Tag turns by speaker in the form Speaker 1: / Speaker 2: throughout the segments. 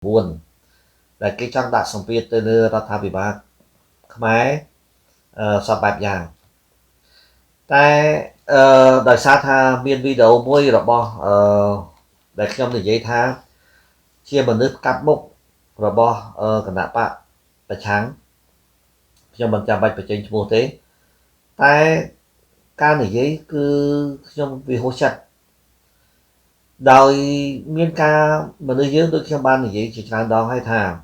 Speaker 1: buồn là cái trong đạt xong việc từ đưa ra thà bị bạc máy sắp bạc vàng tại đời xa tha miền video môi rồi bò để trong thì dây tha chia bằng nước cắt bốc rồi bò cả nạ bạc là trắng trong bằng chạm bạch phải trên mô thế tại ca này giấy cứ trong vì hỗ trợ đời miền ca mà nơi dương đôi khi ban này giấy chỉ làm đó hay thà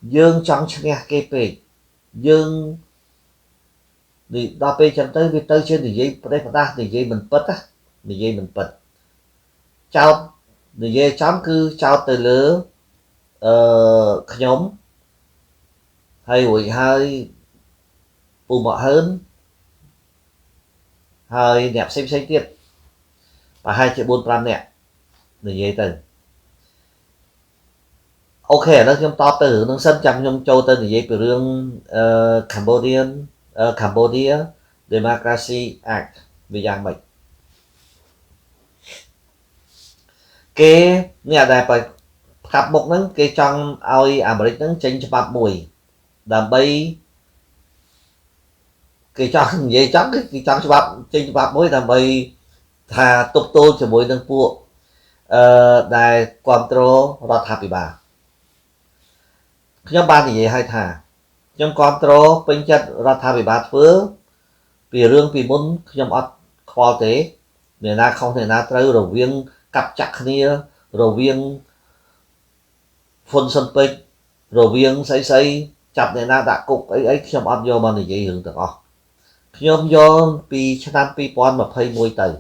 Speaker 1: dương trong nghe kê pê dương thì đo pê chẳng tới vì tới trên thì giấy đây phải ta thì giấy mình bật á thì giấy mình bật chào thì giấy chấm cứ chào từ lứa nhóm hay hủy hơi bù mọ hơn hơi đẹp xem tiếp và 2.45 triệu nè thì giấy từ ok nó trong to từ nó sân trong trong châu tên thì giấy từ riêng Cambodia Democracy Act vì dạng bệnh cái nhà đại phải cặp một nắng cái trong ai America nắng tranh cho bạc mùi đàm bay cái trong gì chấm cái trong cho bạc tranh cho bạc mùi đàm bay thà tục tôi cho mùi nâng phụ đài control ra thà bị bà nhóm ba thì vậy hay thà nhóm control bên chất ra thà bị bà phứ vì rương vì muốn nhóm ớt khó tế người ta không thể nào trâu rồi viên cặp chặt kia rồi viên phân sân pích rồi viên xây chặt này na đã cục ấy nhóm ớt vô mà này vậy hưởng được không nhóm vô vì cho năm pi pon mà phây môi từ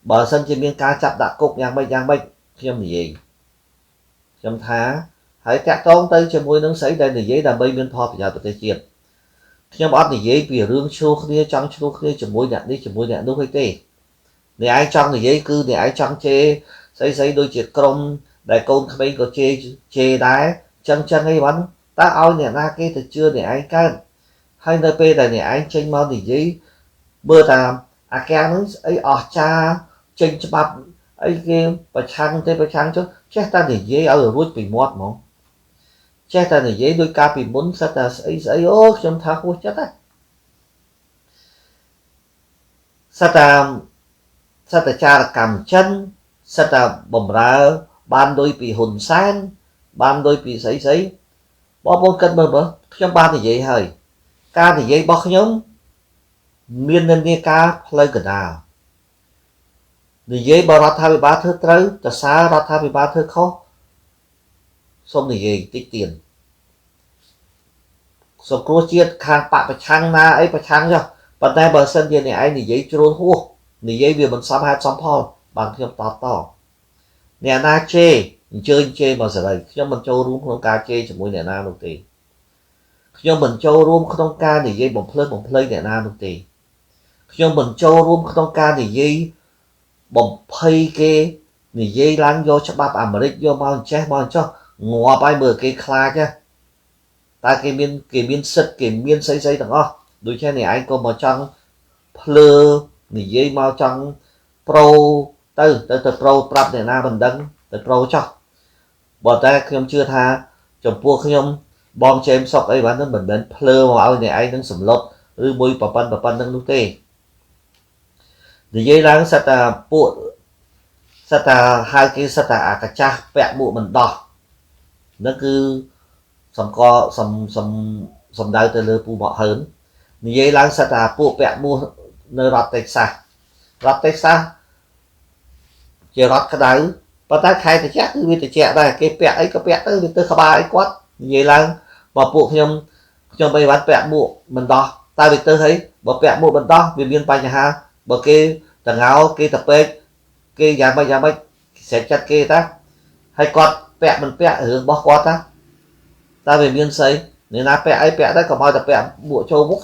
Speaker 1: bờ sân trên miếng cá chặt đã cục nhang bách nhóm này gì nhóm thá hãy chặt tôn tới cho môi nướng sấy đây là giấy đàm bay miên thọ phải nhờ tới chuyện nhóm ớt này giấy vì rương chua kia trắng chua kia cho môi nặng đi cho môi nặng đúng hay tê để ai trong thì giấy cư để ai trong chê xây đôi chiếc crom đại côn bên có chê đá chân ấy bắn ta ao nhà na kia thì chưa để ai can hay nơi p là để ai tranh mau thì giấy bơ tàm à keo nó ấy ở cha tranh cho bắp ấy kia và trang chứ chết ta để giấy ở rút bị mót mà chết ta để giấy đôi ca bị muốn sát ta ấy ô trong thác vô chết á sát ta cha là cầm chân sát ta bầm ra ban đôi bị hồn san ban đôi bị sấy bó bốn cân bơ trong ban thì vậy hơi ca thì vậy bó nhóm miên nên nghe ca play gần nào thì vậy bao ra thay ba thứ tới ta xa ra thay ba thứ khó xong thì vậy tích tiền xong cô chiết khang bạc phải chăng na ấy phải chăng cho bàn tay bờ sân gì này anh thì giấy trôn hua thì giấy vì mình xăm hai xăm phò bằng thêm to nè na chơi mà giờ đây khi mình châu rúm không ca chê cho mỗi nè na đầu tiên khi mình châu rúm không ca thì giấy bồng play nè na đầu tiên khi mình châu rúm không ca thì giấy bồng play kê thì giấy láng vô cho bắp Americ vô mau chết mau cho ngọa bay bờ cây kha chứ ta cái miên sứt cái miên xây thằng ó đôi khi này anh có một trong plơ thì giấy mau trong pro từ pro prap để na mình đăng từ pro cho bọn ta không chưa tha chồng pua không bom chém sọc ấy bán nó mình đến plơ mà áo này anh đang sầm lột mùi bà pan đang lúc tê thì giấy láng sát ta hai cái sát ta cả cha vẹn bộ mình đỏ nó cứ sầm đau từ lơ pu bọ hơn như vậy là sát ta bộ vẹn mua nơi rót Texas chỉ rót cái đấy và ta khai thì chắc vì thì trẻ này cái vẹn ấy có vẹn tới từ ba ấy quát như vậy là mà bộ trong bây bán vẹn bộ mình đỏ ta bị tôi thấy bộ vẹn bộ mình đỏ vì viên bài nhà ha bộ cái tầng áo cái tập bê cái nhà bay sẽ chặt kê ta hay con vẹn mình vẹn hướng bỏ qua ta về miên xây nên là vẹn đấy còn bao tập vẹn bộ châu bút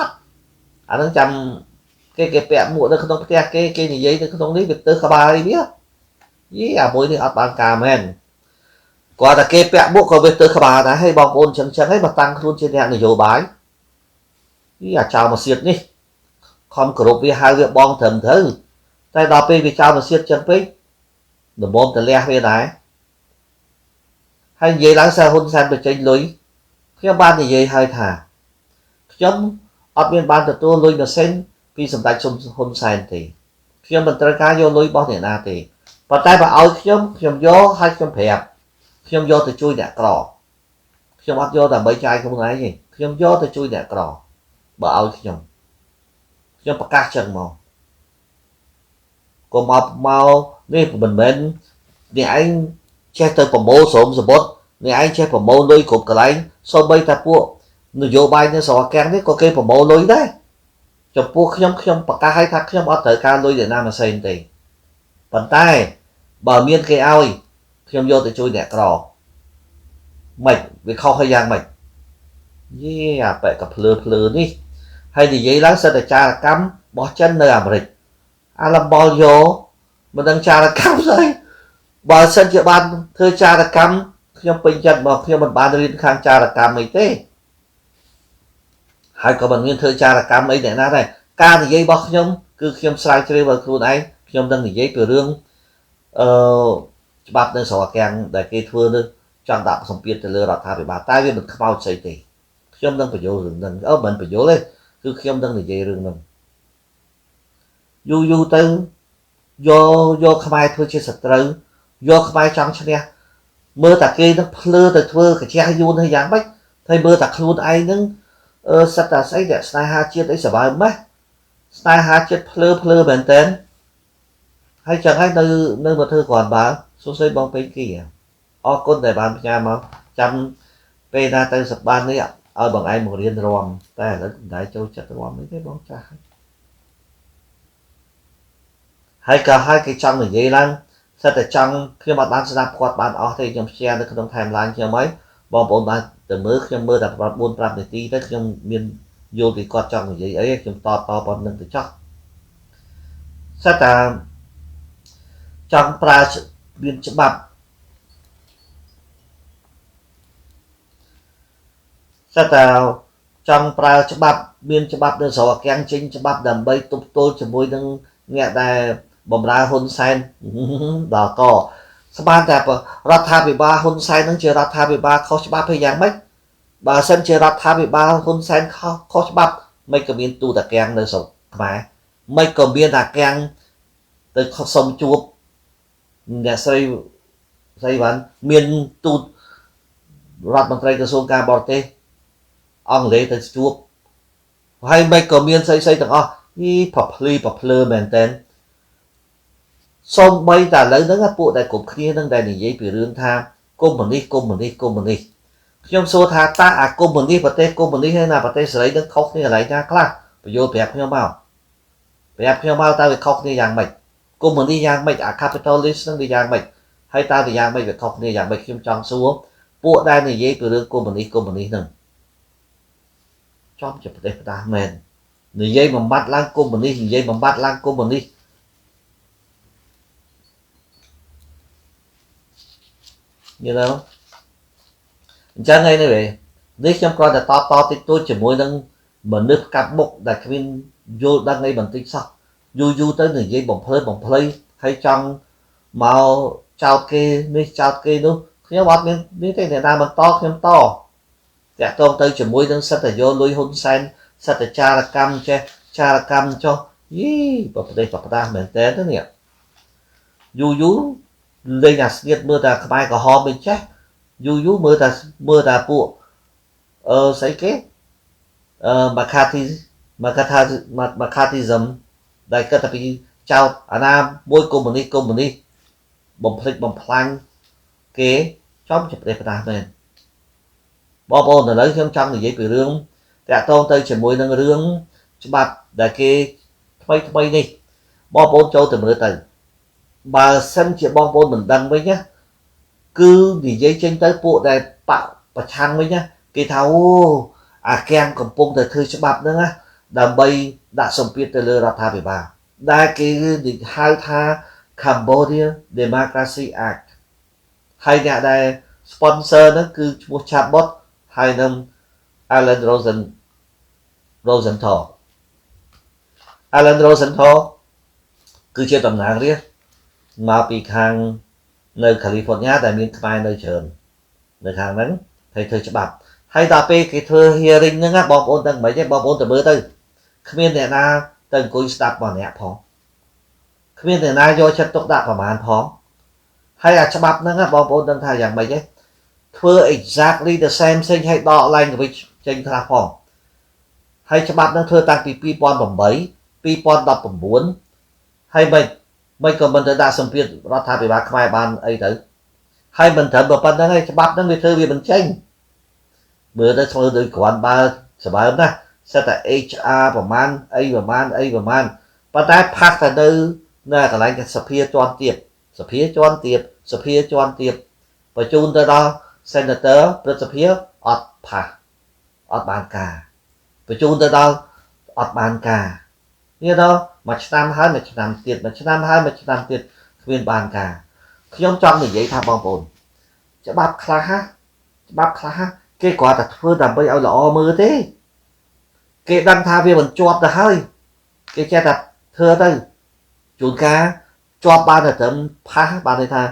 Speaker 1: à nó chăm cái vẹn bộ nó không cái gì giấy nó không lý việc tư khá ba đi biết ý à mỗi thì ở bàn cà men qua là cái vẹn bộ còn việc tư khá ba đã hay bong ôn chẳng ấy mà tăng luôn trên đèn để dầu bái ý à chào mà xiết đi không cột vì hai việc bong thầm thử tay đọc vì chào mà xiết chân pích được môn từ le về đấy ហើយនិយាយឡើងសារហ៊ុនសែនបញ្ចេញលុយខ្ញុំបាននិយាយហើយថាខ្ញុំអត់មានបានទទួលលុយម៉ាស៊ីនពីសម្ដេចហ៊ុនសែនទេខ្ញុំមិនត្រូវការយកលុយរបស់អ្នកណាទេប៉ុន្តែបើឲ្យខ្ញុំយកហើយខ្ញុំប្រាប់ខ្ញុំយកទៅជួយអ្នកក្រខ្ញុំអត់យកដើម្បីចាយខ្លួនឯងទេខ្ញុំយកទៅជួយអ្នកក្របើឲ្យខ្ញុំប្រកាសចឹងមកកុំមកនេះមិនមែនអ្នកឯងចេះទៅប្រមូលស្រោមសបុតអ្នកឯងចេះប្រមូលលុយគ្រប់កន្លែងសូម្បីតែពួកនយោបាយនៅស្រកាំងនេះក៏គេប្រមូលលុយដែរចំពោះខ្ញុំប្រកាសឲ្យថាខ្ញុំអត់ត្រូវការលុយអ្នកណាមួយផ្សេងទេប៉ុន្តែបើមានគេឲ្យខ្ញុំយកទៅជួយអ្នកក្រមិនវាខុសហើយយ៉ាងម៉េចយេអាបែកកភ្លើនេះហើយនិយាយឡើងសិទ្ធិចារកម្មរបស់ចិននៅអាមេរិកអាឡំបលយកមិនដឹងចារកម្មស្អីបើសិនជាបានធ្វើចារកម្មខ្ញុំពេញចិត្តមកខ្ញុំមិនបានរៀនខាងចារកម្មអីទេហើយក៏មិនមានធ្វើចារកម្មអីអ្នកណាដែរការនិយាយរបស់ខ្ញុំគឺខ្ញុំស្រាវជ្រាវឲ្យខ្លួនឯងខ្ញុំនឹងនិយាយពីរឿងច្បាប់នៅស្រកាំងដែលគេធ្វើនឹងចង់ដាក់សម្ពាធទៅលើរដ្ឋាភិបាលតែវាមិនខ្មោចស្អីទេខ្ញុំនឹងបញ្យល់រឿងហ្នឹងមិនបញ្យល់ទេគឺខ្ញុំនឹងនិយាយរឿងហ្នឹងយូរទៅយកខ្មែរធ្វើជាសត្រូវយកខ្មែរចង់ឈ្នះមើលតែគេនឹងភ្លើទៅធ្វើកាជះយួនហើយយ៉ាងម៉េចហើយមើលតែខ្លួនឯងនឹងសិតតែស្អីអ្នកស្នេហាជាតិអីសបើម៉េះស្នេហាជាតិភ្លើមែនតើហើយចឹងហើយនៅមកធ្វើគ្រាន់បើសួស្ដីបងពេញគីអរគុណដែលបានផ្ញើមកចាំពេលណាទៅសបាននេះឲ្យបងឯងមករៀនរាំតែឥឡូវមិនដែរចូលចិត្តរាំអីទេបងចាស់ហើយក៏ឲ្យគេចង់និយាយឡើងសិតតែចង់ខ្ញុំអត់បានស្ដាប់គាត់បានអស់ទេខ្ញុំ share នៅក្នុង timeline ខ្ញុំហើយបងប្អូនបានទៅមើលខ្ញុំមើលតែ4-5នាទីទៅខ្ញុំមានយល់ពីគាត់ចង់និយាយអីខ្ញុំតប៉ុណ្្នឹងទៅចោះសិតតែចង់ប្រើមានច្បាប់សិតតែចង់ប្រើច្បាប់មានច្បាប់នៅស្រកាំងចេញច្បាប់ដើម្បីទប់ទល់ជាមួយនឹងអ្នកដែលបំរើហ៊ុនសែនដល់កស្មានតែរដ្ឋាភិបាលហ៊ុនសែននឹងជារដ្ឋាភិបាលខុសច្បាប់ហើយយ៉ាងម៉េចបើសិនជារដ្ឋាភិបាលហ៊ុនសែនខុសច្បាប់មិនក៏មានទូតាកាំងនៅស្រុកខ្មែរមិនក៏មានតាកាំងទៅសុំជួបអ្នកស្រីបានមានទូតរដ្ឋមន្ត្រីក្រសួងការបរទេសអង់គ្លេសទៅជួបហើយមិនក៏មានស្អីទាំងអស់ប្រភ្លឺមែនតើសូម្បីតែឥឡូវហ្នឹងពួកដែលគ្រប់គ្នានឹងដែលនិយាយពីរឿងថាកុម្មុយនីសខ្ញុំសួរថាតើអាកុម្មុយនីសប្រទេសកុម្មុយនីសហើយណាប្រទេសសេរីនឹងខុសគ្នាកន្លែងណាខ្លះបញ្យល់ប្រាប់ខ្ញុំមកតើវាខុសគ្នាយ៉ាងម៉េចកុម្មុយនីសយ៉ាងម៉េចអា capitalist នឹងវាយ៉ាងម៉េចហើយតើវាយ៉ាងម៉េចវាខុសគ្នាយ៉ាងម៉េចខ្ញុំចង់សួរពួកដែលនិយាយពីរឿងកុម្មុយនីសហ្នឹងចំជាប្រទេសផ្ដាស់មែននិយាយបំបត្តិឡើងកុម្មុយនីសនិយាយបំបត្តិឡើងកុម្មុយនីសយល់ទេអញ្ចឹងឯនេះនេះខ្ញុំគ្រាន់តែតតិចតួចជាមួយនឹងមនុស្សកាត់មុខដែលគ្មានយល់ដឹងអីបន្តិចសោះយូរទៅនិយាយបំភ្លៃហើយចង់មកចោតគេនេះចោតគេនោះខ្ញុំអត់មាននេះទេអ្នកណាបន្តខ្ញុំតតាក់ទងទៅជាមួយនឹងសិទ្ធិយោលុយហ៊ុនសែនសិទ្ធិចារកម្មចេះចារកម្មចុះប្រទេសប្រដាស់មែនតើនេះយូរលេងអាស្ងៀតមើលតែខ្មែរក្រហមមិនចេះយូរមើលតែពួកស្អីគេMcCarthyism ដែលគិតតែពីចោតអាណាមួយកុម្មុយនីសបំភ្លេចបំផ្លាញគេចំជាប្រទេសផ្ដាស់មែនបងប្អូនឥឡូវខ្ញុំចង់និយាយពីរឿងតាក់ទងទៅជាមួយនឹងរឿងច្បាប់ដែលគេថ្មីនេះបងប្អូនចូលទៅមើលទៅបើសិនជាបងប្អូនមិនដឹងវិញណាគឺនិយាយចេញទៅពួកដែលប្រឆាំងវិញណាគេថាអូអាកាំងកំពុងតែធ្វើច្បាប់ហ្នឹងណាដើម្បីដាក់សម្ពាធទៅលើរដ្ឋាភិបាលដែលគេហៅថា Cambodia Democracy Act ហើយអ្នកដែល sponsor ហ្នឹងគឺឈ្មោះ Chabot ហើយនឹង Alan Rosenthal គឺជាតំណាងរាស្ត្រមកពីខាងនៅ California ដែលមានខ្មែរនៅច្រើន នៅខាងហ្នឹងហើយធ្វើច្បាប់ហើយដល់ពេលគេធ្វើ hearing ហ្នឹងបងប្អូនដឹងមិនទេបងប្អូនទៅមើលទៅគ្មានអ្នកណាទៅអង្គុយស្ដាប់បងអ្នកផងគ្មានអ្នកណាយកចិត្តទុកដាក់ប្រមាណផងហើយអាច្បាប់ហ្នឹងបងប្អូនដឹងថាយ៉ាងម៉េចទេធ្វើ exactly the same thing ឲ្យដក language ចេញខ្លះផងហើយច្បាប់ហ្នឹងធ្វើតាំងពី2008 2019ហើយមិនក៏មិនទៅដាក់សម្ពាធរដ្ឋាភិបាលខ្មែរបានអីទៅហើយមិនត្រឹមប៉ុណ្្នឹងឯងច្បាប់ហ្នឹងវាធ្វើវាមិនចេញមើលទៅធ្វើដូចគ្រាន់បើសម្បើមណាសិតតែ HR ប្រមាណអីប្រមាណប៉ុន្តែផាសទៅនៅកន្លែងសភាជាន់ទៀតបញ្ជូនទៅដល់ Senator ព្រឹទ្ធសភាអត់ផាសអត់បានការបញ្ជូនទៅដល់អត់បានការនេះដល់មួយឆ្នាំហើយមួយឆ្នាំទៀតគ្មានបានការខ្ញុំចង់និយាយថាបងប្អូនច្បាប់ខ្លះគេគ្រាន់តែធ្វើដើម្បីឲ្យល្អមើលទេគេដឹងថាវាមិនជាប់ទៅហើយគេចេះតែធ្វើទៅជួនកាលជាប់បានតែត្រឹមផាសបានន័យថា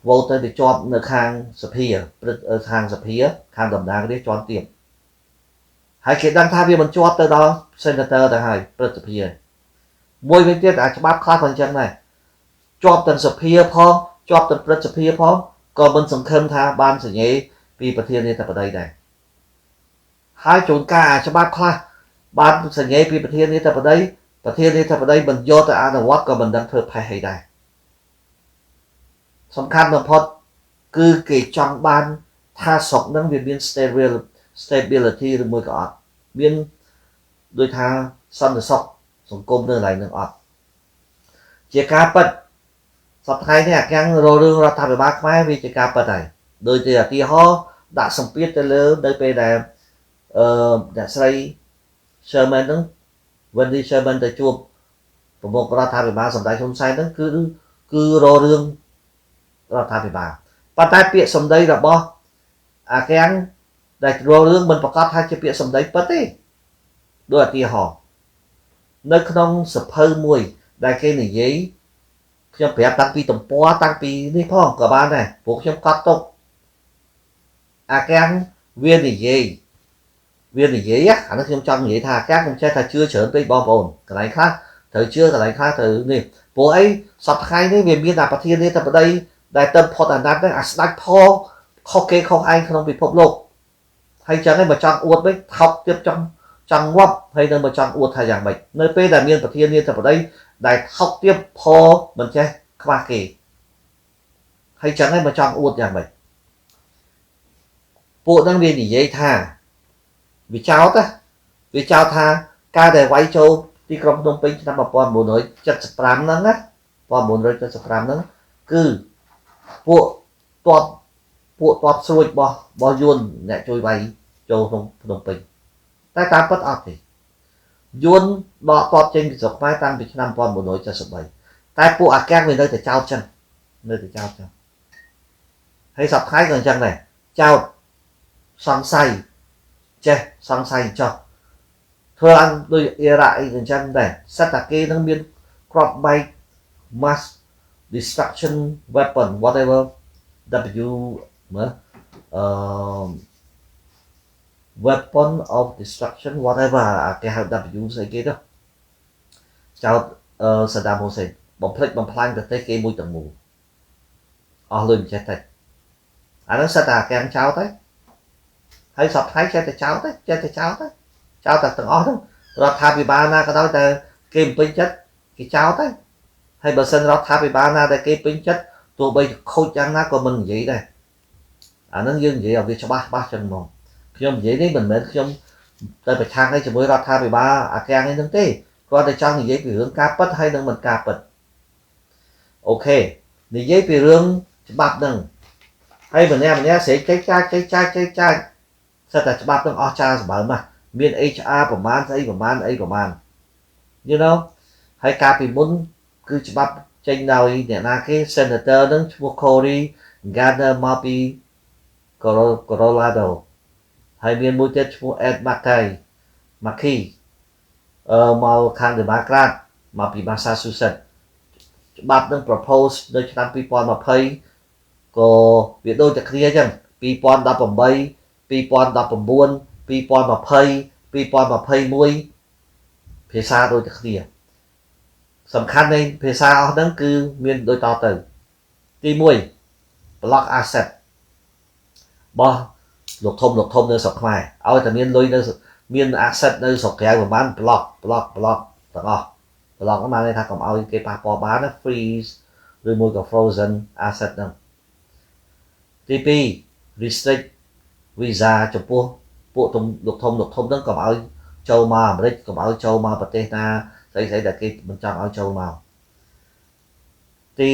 Speaker 1: vote ទៅជាប់នៅខាងសភាខាងតំណាងរាស្ត្រជាន់ទៀតហើយគេដឹងថាវាមិនជាប់ទៅដល់ Senator ទៅហើយព្រឹទ្ធសភាមួយវិញទៀតអាច្បាប់ខ្លះក៏អញ្ចឹងដែរជាប់ទាំងសភាផងជាប់ទាំងព្រឹទ្ធសភាផងក៏មិនសង្ឃឹមថាបានសញ្ញេពីប្រធានាធិបតីដែរហើយជួនកាលអាច្បាប់ខ្លះបានសញ្ញេពីប្រធានាធិបតីមិនយកទៅអនុវត្តក៏មិនដឹងធ្វើផេះអីដែរសំខាន់បំផុតគឺគេចង់បានថាស្រុកហ្នឹងវាមាន stability ឬមួយក៏អត់មានដូចថាសន្តិសុខសង្គមនៅកន្លែងហ្នឹងអត់ជាការពិតសប្តាហ៍នេះអាកាំងរលរឿងរដ្ឋាភិបាលខ្មែរវាជាការពិតហើយដោយជាឧទាហរណ៍ដាក់សម្ពាធទៅលើនៅពេលដែលអ្នកស្រី Sherman ហ្នឹង Wendy Sherman ទៅជួបប្រមុខរដ្ឋាភិបាលសម្ដេចហ៊ុនសែនហ្នឹងគឺរលរឿងរដ្ឋាភិបាលប៉ុន្តែពាក្យសម្ដីរបស់អាកាំងដែលរលរឿងមិនប្រកាសថាជាពាក្យសម្ដីពិតទេដោយឧទាហរណ៍នៅក្នុងសភៅមួយដែលគេនិយាយខ្ញុំប្រាប់តាំងពីទំព័រតាំងពីនេះផងក៏បានដែរព្រោះខ្ញុំកត់ទុកអាកាំងវានិយាយអានេះខ្ញុំចង់និយាយថាអាកាំងខ្ញុំចេះថាជឿច្រើនពេកបងប្អូនកន្លែងខ្លះត្រូវជឿកន្លែងខ្លះត្រូវនេះព្រោះអីសប្តាហ៍នេះវាមានតែប្រធានាធិបតីដែលទៅផុតអាណត្តិហ្នឹងអាស្ដេចផលខុសគេខុសឯងក្នុងពិភពលោកហើយចឹងឯងបើចង់អួតវិញថោកទៀតចង់ងាប់ហើយនឹងបើចង់អួតថាយ៉ាងម៉េចនៅពេលដែលមានប្រធានាធិបតីដែលថោកទៀតផលមិនចេះខ្វះគេហើយចឹងឯងបើចង់អួតយ៉ាងម៉េចពួកហ្នឹងវានិយាយថាវាចោទថាការដែលវាយចូលទីក្រុងភ្នំពេញឆ្នាំ1975ហ្នឹងណា1975ហ្នឹងគឺពួកតបស្រួចរបស់យួនអ្នកជួយវាយចូលក្នុងភ្នំពេញតែតាមពិតអត់ទេយួនដកតបចេញពីស្រុកខ្មែរតាំងពីឆ្នាំ1973តែពួកអាកាំងវានៅតែចោទចឹងហើយសប្តាហ៍ក៏អញ្ចឹងដែរចោទសង្ស័យចេះសង្ស័យចោះធ្វើឡើងដូចអ៊ីរ៉ាក់អីអញ្ចឹងដែរសិតតែគេនឹងមានគ្រាប់បែក mass destruction weapon whatever weapon of destruction whatever គេហៅ W ស្អីគេទៅចោទសាដាមហ៊ូសេនបំផ្លិចបំផ្លាញប្រទេសគេមួយទាំងមូលអស់លុយមិនចេះតែអានោះសិតតែអាកាំងចោទទៅហើយសពថ្ងៃចេះតែចោទតែទាំងអស់ហ្នឹងរដ្ឋាភិបាលណាក៏ដោយតែគេពេញចិត្តគេចោទទៅហើយបើសិនរដ្ឋាភិបាលណាដែលគេពេញចិត្តទោះបីខូចយ៉ាងណាក៏មិននិយាយដែរអាហ្នឹងយើងនិយាយឲ្យវាច្បាស់ចឹងហ្មងខ្ញុំនិយាយនេះមិនមែនខ្ញុំទៅប្រឆាំងឲ្យជាមួយរដ្ឋាភិបាលអាកាំងហ្នឹងទេគាត់តែចង់និយាយពីរឿងការពិតហើយនឹងមិនការពិតអូខេនិយាយពីរឿងច្បាប់ហ្នឹងហើយម្នាក់ស្រែកចេះចាច់សិតតែច្បាប់នឹងអស់ចាសម្បើមណាមាន HR ប្រមាណអីប្រមាណ you know ហើយការពីមុនគឺច្បាប់ចេញដោយអ្នកណាគេ Senator នឹងឈ្មោះ Cory Gardner មកពី Colorado ហើយមានមួយទៀតឈ្មោះ Ed McKay មកខាង Democrat មកពី Massachusetts ច្បាប់នឹង propose នៅឆ្នាំ2020ក៏វាដូចតែគ្នាអញ្ចឹង 2018 2019 2020 2021ភាសាដូចតែគ្នាសំខាន់នៃភាសាអស់ហ្នឹងគឺមានដូចតទៅទី1 block asset របស់លោកធំនៅស្រុកខ្មែរឲ្យតែមានលុយនៅមាន asset នៅស្រុកក្រៅប្រហែល block ទាំងអស់ block ហ្នឹងបានន័យថាកុំឲ្យគេប៉ះពាល់បានណា freeze ឬមួយក៏ frozen asset ហ្នឹងទី2 restrict visa ចំពោះពួកលោកធំហ្នឹងកុំឲ្យចូលមកអាមេរិកកុំឲ្យចូលមកប្រទេសណាស្អីដែលគេមិនចង់ឲ្យចូលមកទី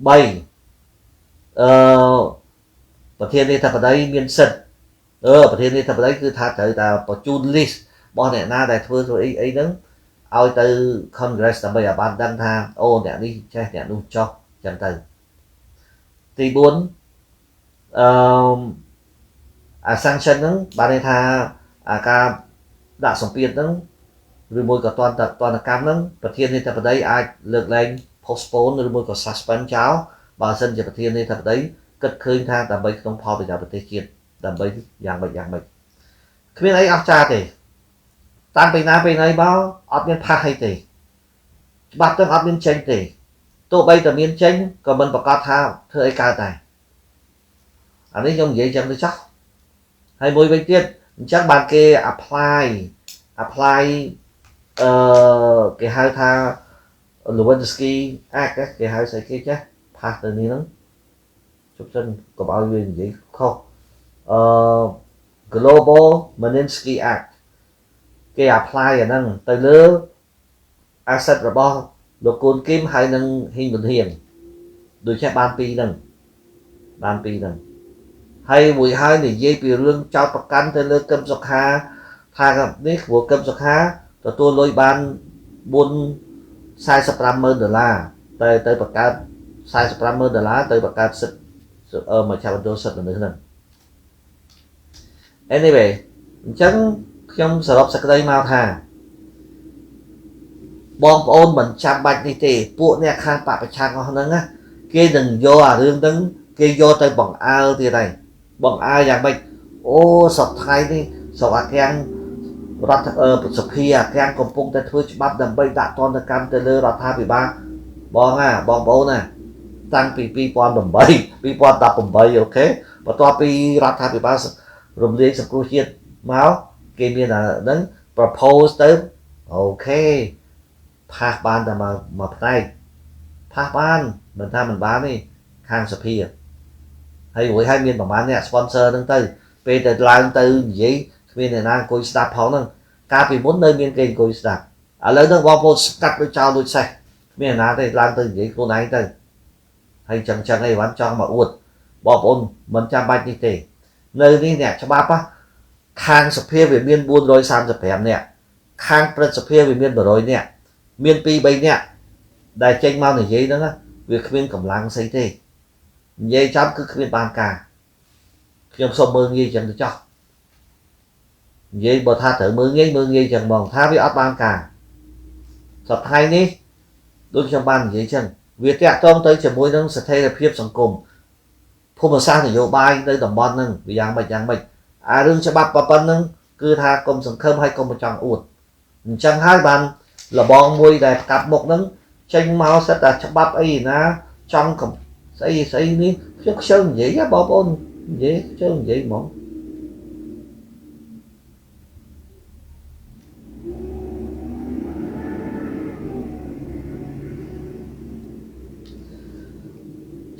Speaker 1: 3ប្រធានាធិបតីមានសិទ្ធិប្រធានាធិបតីគឺថាត្រូវតែបញ្ជូន list របស់អ្នកណាដែលធ្វើអីហ្នឹងឲ្យទៅ Congress ដើម្បីឲ្យបានដឹងថាអូអ្នកនេះចេះអ្នកនោះចោះចឹងទៅទី4sanction ហ្នឹងបានន័យថាការដាក់សម្ពាធហ្នឹងឬមួយក៏តន្តកម្មហ្នឹងប្រធានាធិបតីអាចលើកលែង postpone ឬមួយក៏ suspend ចោលបើសិនជាប្រធានាធិបតីគិតឃើញថាដើម្បីក្នុងផលប្រយោជន៍ប្រទេសជាតិដើម្បីយ៉ាងម៉េចគ្មានអីអស្ចារ្យទេតាំងពីណាមកអត់មានផាសអីទេច្បាប់ទាំងអត់មានចេញទេទោះបីតែមានចេញក៏មិនប្រកាសថាធ្វើអីកើតដែរអានេះខ្ញុំនិយាយចឹងទៅចោះហើយមួយវិញទៀតអញ្ចឹងបានគេ apply គេហៅថា Lewinsky Act គេហៅស្អីគេចាស់ផាសទៅនេះហ្នឹងជប់សិនកុំឲ្យវានិយាយខុសGlobal Magnitsky Act គេ apply អាហ្នឹងទៅលើ asset របស់លោកកូនគឹមហើយនឹងហ៊ីងប៊ុនហៀងដូចចេះបានពីរហ្នឹងហើយមួយហើយនិយាយពីរឿងចោតប្រកាន់ទៅលើកឹមសុខាថានេះព្រោះកឹមសុខាទទួលលុយបាន$45,000ទៅបង្កើត$45,000ទៅបង្កើតសិទ្ធិមកចាប់បន្ទោសិទ្ធិមនុស្សហ្នឹង anyway អញ្ចឹងខ្ញុំសរុបសេចក្តីមកថាបងប្អូនមិនចាំបាច់នេះទេពួកអ្នកខាងបពប្រឆាំងអស់ហ្នឹងណាគេនឹងយកអារឿងហ្នឹងគេយកទៅបង្អើលទៀតហើយបង្អើលយ៉ាងម៉េចអូសប្តាហ៍ថ្ងៃនេះស្រុកអាកាំងរដ្ឋសភាអាកាំងកំពុងតែធ្វើច្បាប់ដើម្បីដាក់ទណ្ឌកម្មទៅលើរដ្ឋាភិបាលបងប្អូនណាតាំងពី2008 អូខេបន្ទាប់ពីរដ្ឋាភិបាលរំលាយសង្គ្រោះជាតិមកគេមានអាហ្នឹង propose ទៅអូខេផាសបានតែមកផ្នែកផាសបានមិនថាមិនបានទេខាងសភាហើយរួចហើយមានប្រហែលអ្នក sponsor ហ្នឹងទៅពេលទៅឡើងទៅនិយាយគ្មានអ្នកណាអង្គុយស្ដាប់ផងហ្នឹងកាលពីមុននៅមានគេអង្គុយស្ដាប់ឥឡូវហ្នឹងបងប្អូនស្កាត់ដូចចោលដូចសេះគ្មានអ្នកណាទេឡើងទៅនិយាយខ្លួនឯងទៅហើយចឹងអីវ៉ាន់ចង់មកអួតបងប្អូនមិនចាំបាច់នេះទេនៅនេះអ្នកច្បាប់ខាងសភាវាមាន435នាក់ខាងព្រឹទ្ធសភាវាមាន100នាក់មាន2-3នាក់ដែលចេញមកនិយាយហ្នឹងវាគ្មានកម្លាំងស្អីទេនិយាយចាំគឺគ្មានបានការខ្ញុំសុំមើលងាយចឹងទៅចោះនិយាយបើថាត្រូវមើលងាយចឹងហ្មងថាវាអត់បានការសប្តាហ៍នេះដូចខ្ញុំបាននិយាយចឹងវាតាក់ទងទៅជាមួយនឹងស្ថិរភាពសង្គមភូមិសាស្ត្រនយោបាយនៅតំបន់ហ្នឹងវាយ៉ាងម៉េចអារឿងច្បាប់ប៉ុណ្្នឹងគឺថាកុំសង្ឃឹមហើយកុំចង់អួតអញ្ចឹងហើយបានលបងមួយដែលកាប់មុខហ្នឹងចេញមកសិតតែច្បាប់អីណាចង់ស្អីនេះខ្ញុំខ្ជិលនិយាយបងប្អូននិយាយខ្ជិលនិយាយហ្មង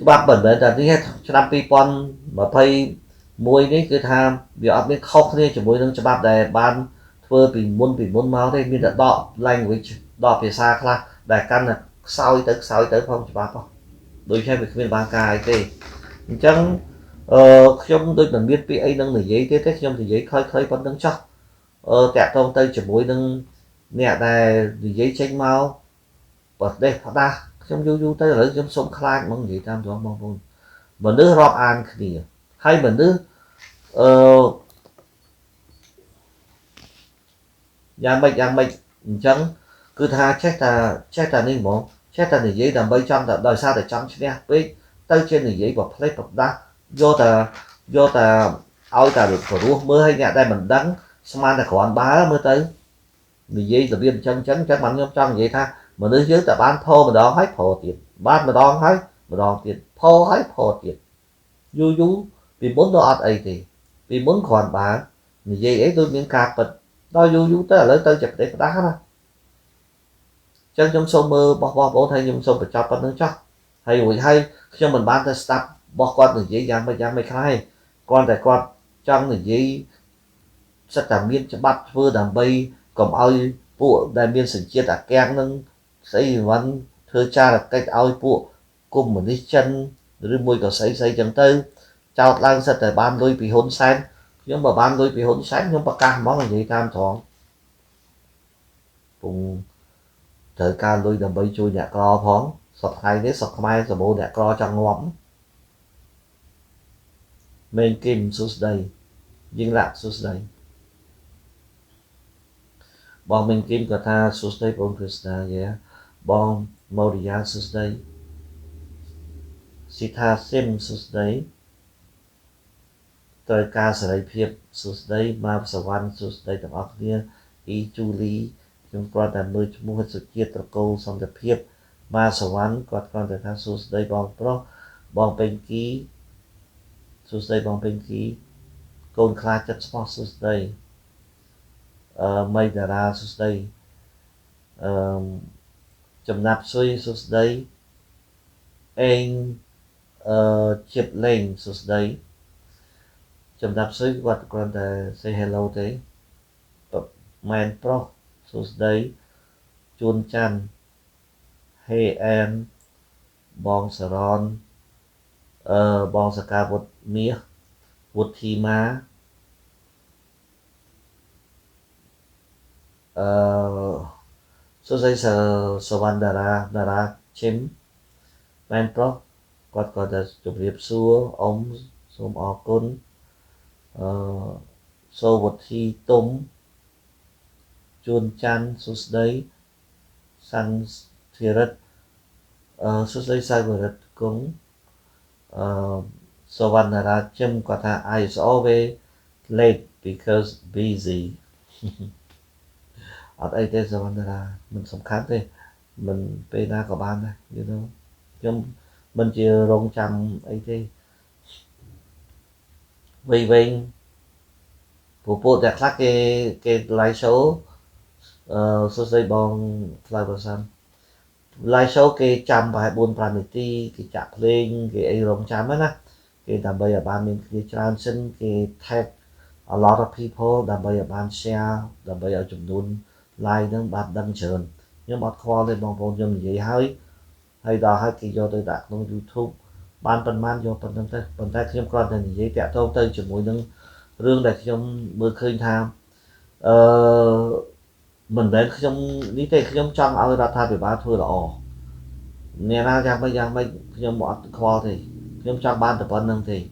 Speaker 1: ច្បាប់មិនមែនតែនេះឆ្នាំ2021នេះគឺថាវាអត់មានខុសគ្នាជាមួយនឹងច្បាប់ដែលបានធ្វើពីមុនមកទេមានតែដក language ដកភាសាខ្លះដែលកាន់តែខ្សោយទៅផងច្បាប់ដូចជាវាគ្មានបានការអីទេអញ្ចឹងខ្ញុំដូចមិនមានពាក្យអីនឹងនិយាយទេខ្ញុំនិយាយខ្លីៗប៉ុណ្្នឹងចោះតាក់ទងទៅជាមួយនឹងអ្នកដែលនិយាយចេញមកប្រទេសផ្ដាស់ខ្ញុំយូរទៅឥឡូវខ្ញុំសុំខ្លាចហ្មងនិយាយតាមត្រង់បងប្អូនមនុស្សរាប់អានគ្នាហើយមនុស្សយ៉ាងម៉េចអញ្ចឹងគឺថាចេះតែនេះហ្មងចេះតែនិយាយដើម្បីចង់តែដោយសារតែចង់ឈ្នះពេកទៅជានិយាយប្រផ្លេចប្រដាស់យកតែ vô ta ao ta được của ruột mưa hay nhà đây mình đắng xem là còn bá mưa tới vì vậy là viên chân chấn chắc mạnh trong vậy tha mà nơi dưới ta bán thô mà đó hết phổ tiệt bán mà đón hết mà đón tiệt thô hết phổ tiệt du vì muốn đó ấy thì vì muốn còn bá vì vậy ấy tôi miếng cạp bật đó du tới là lấy tới chặt để đá mà chân trong sông mơ bỏ thay trong sông phải cho con nước chắc hay cho mình bán tới stop bỏ con người dễ dàng mấy khai con tại con trong người dễ rất là miên cho bắt vừa đàm bay còn ai bộ đại miên sự chia đã keng nâng xây văn thưa cha là cách ai bộ cùng một đi chân rồi môi có xây chân tư chào lang rất là ban đôi bị hôn sáng nhưng mà ban đôi bị hôn sáng nhưng mà càng món là gì cam thoáng cùng thời ca đôi đàm bay chui nhạc lo thoáng sọt hai đấy sọt mai rồi bộ nhạc lo trong lắm men kim sus đây nhưng lạc sus đây bọn mình kim cả tha sus đây bọn Krishna yeah bọn Maurya sus đây Sitha sim sus đây trời ca sẽ lấy phiệp sus đây ma sa văn sus đây tập óc kia ý chu lý chúng con đã mời mua hết sự chia tập câu xong tập phiệp ma sa văn con để tha sus đây bọn pro bọn bên ký sus đây bọn bên ký con khai chất sport sus đây mây đà ra sus đây chấm nạp suy sus đây anh chụp lên sus đây chấm nạp suy quạt con để say hello thế man pro sus đây chuôn chan hey em bong saron bong saka vụt mía vụt thi má sus đây sa van đà ra chim man pro quạt còn để chụp điệp xua ông xôm ở côn sô vật thi tôm chuôn chan sus đấy san thiret sus đấy sai vừa rất cũng so van ra chim có tha I is always late because busy ở đây tên so van ra mình sắm khát đây mình pena của ban này you know nhưng mình chưa rong trăm ấy thế vì bộ đẹp khác cái live show số dây bong live person live show cái trăm bài buôn planety cái chạm lên cái ấy rong trăm á nè cái đam bây ở ban mình cái transition cái tag a lot of people đam bây ở ban share đam bây ở chụp đun like nó bạn đăng trơn nhưng mà kho lên bong bong như vậy hay đó hay cái do tôi đặt trong YouTube ban phần man do phần tay khi con thì vậy tẹt thông tới chỉ mỗi những rương để trong mưa khơi tham mình đến trong lý thế trong trong ao ra tha về ba thôi là nè na giang bây trong bọn kho thì trong trong ban tập văn năng thì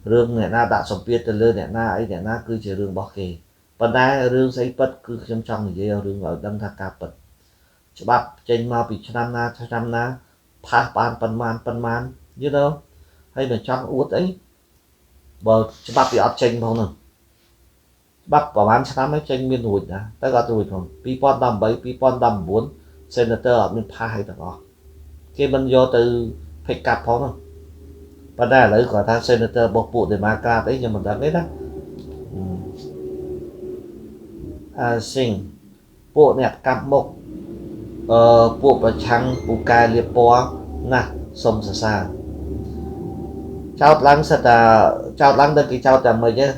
Speaker 1: rương này na đã sập biết từ lơ này na ấy này na cứ chỉ rương bọc kì phần đá rương xây bất cứ trong thì vậy rương ở đăng thạc cạp bật bắp trên mau bị trăm na phá pan man như đâu hay là trong út ấy bờ bắp bị ấp trên không nè bắp vào bán trăm mấy trên miền núi nè tất cả tôi còn pipon đầm 7 pipon đầm 4 senator ở miền pha hay đó cái bên vô từ phải cặp không nè và đây là gọi ta senator bộc bộ để mà ca đấy nhưng mà đã biết đó sinh bộ nẹp cặp một bộ và trăng bộ cài liệp bó nè sông xa chào lăng sẽ là chào lăng đây cái chào tầm mày chứ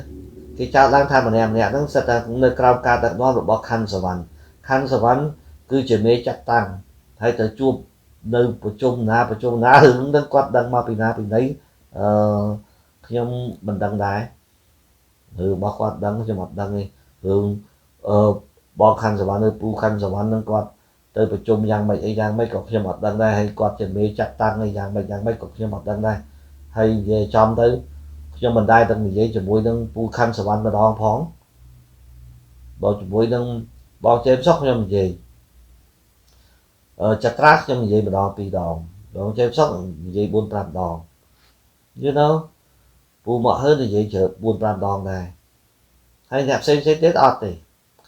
Speaker 1: cái chào lăng tham mà em nè nó sẽ là nơi cao ca đặt nó bỏ khăn sờ văn cứ chỉ mê chắc tăng hay tới chua nơi của chung na hướng đến quát đăng mà bị đấy khi mình đăng đái bỏ quát đăng cho một đăng đi bỏ khăn sờ văn nơi pu khăn sờ văn nó quát tớiประชุมยังไม่có khi một đăng đây hay quạt chuẩn bị chặt tăng hayยังไม่có khi một đăng đây hay về trong tới cho mình đây đăng gì cho mũi đăng pu khăn sờ văn mà đo phóng bỏ cho mũi đăng bỏ chém sóc cho mình gì chặt rác cho mình gì mà đo pi đòn bỏ chém sóc gì buôn tạm đòn you know phù mọ hơn thì dễ chở buồn bàn đòn này hay nhạc xây tết ọt thì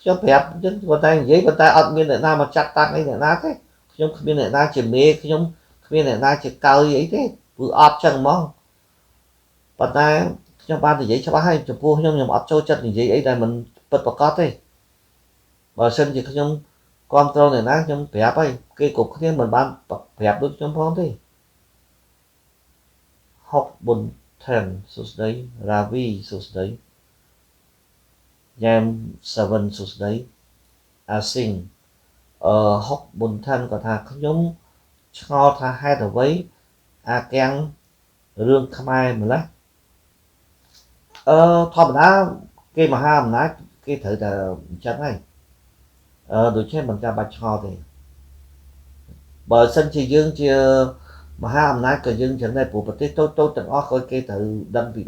Speaker 1: cho phép chứ con tay giấy con tay ọt miên lại na mà chặt tăng ấy lại na thế không miên lại na chỉ mê không miên lại na chỉ cao ấy thế vừa ọt chẳng mong con tay trong ban thì giấy cho bác hay chụp vua nhưng ọt trôi chân thì giấy ấy là mình bật vào cót đấy và sân thì không control này na trong phép ấy cái cục cái mình ban phép được trong phong thế học bồn thần số đấy ravi số đấy Jam 7 សួស្តី Asing ហុកប៊ុនថានក៏ថាខ្ញុំឆ្ងល់ថាហេតុអ្វីអាកាំងរឿងខ្មែរម្លេះធម្មតាគេមហាអំណាចគេត្រូវតែអញ្ចឹងហើយដូច្នេះមិនចាំបាច់ឆ្ងល់ទេបើសិនជាយើងជាមហាអំណាចក៏យើងចឹងដែរព្រោះប្រទេសតូចៗទាំងអស់ក៏គេត្រូវដឹងពី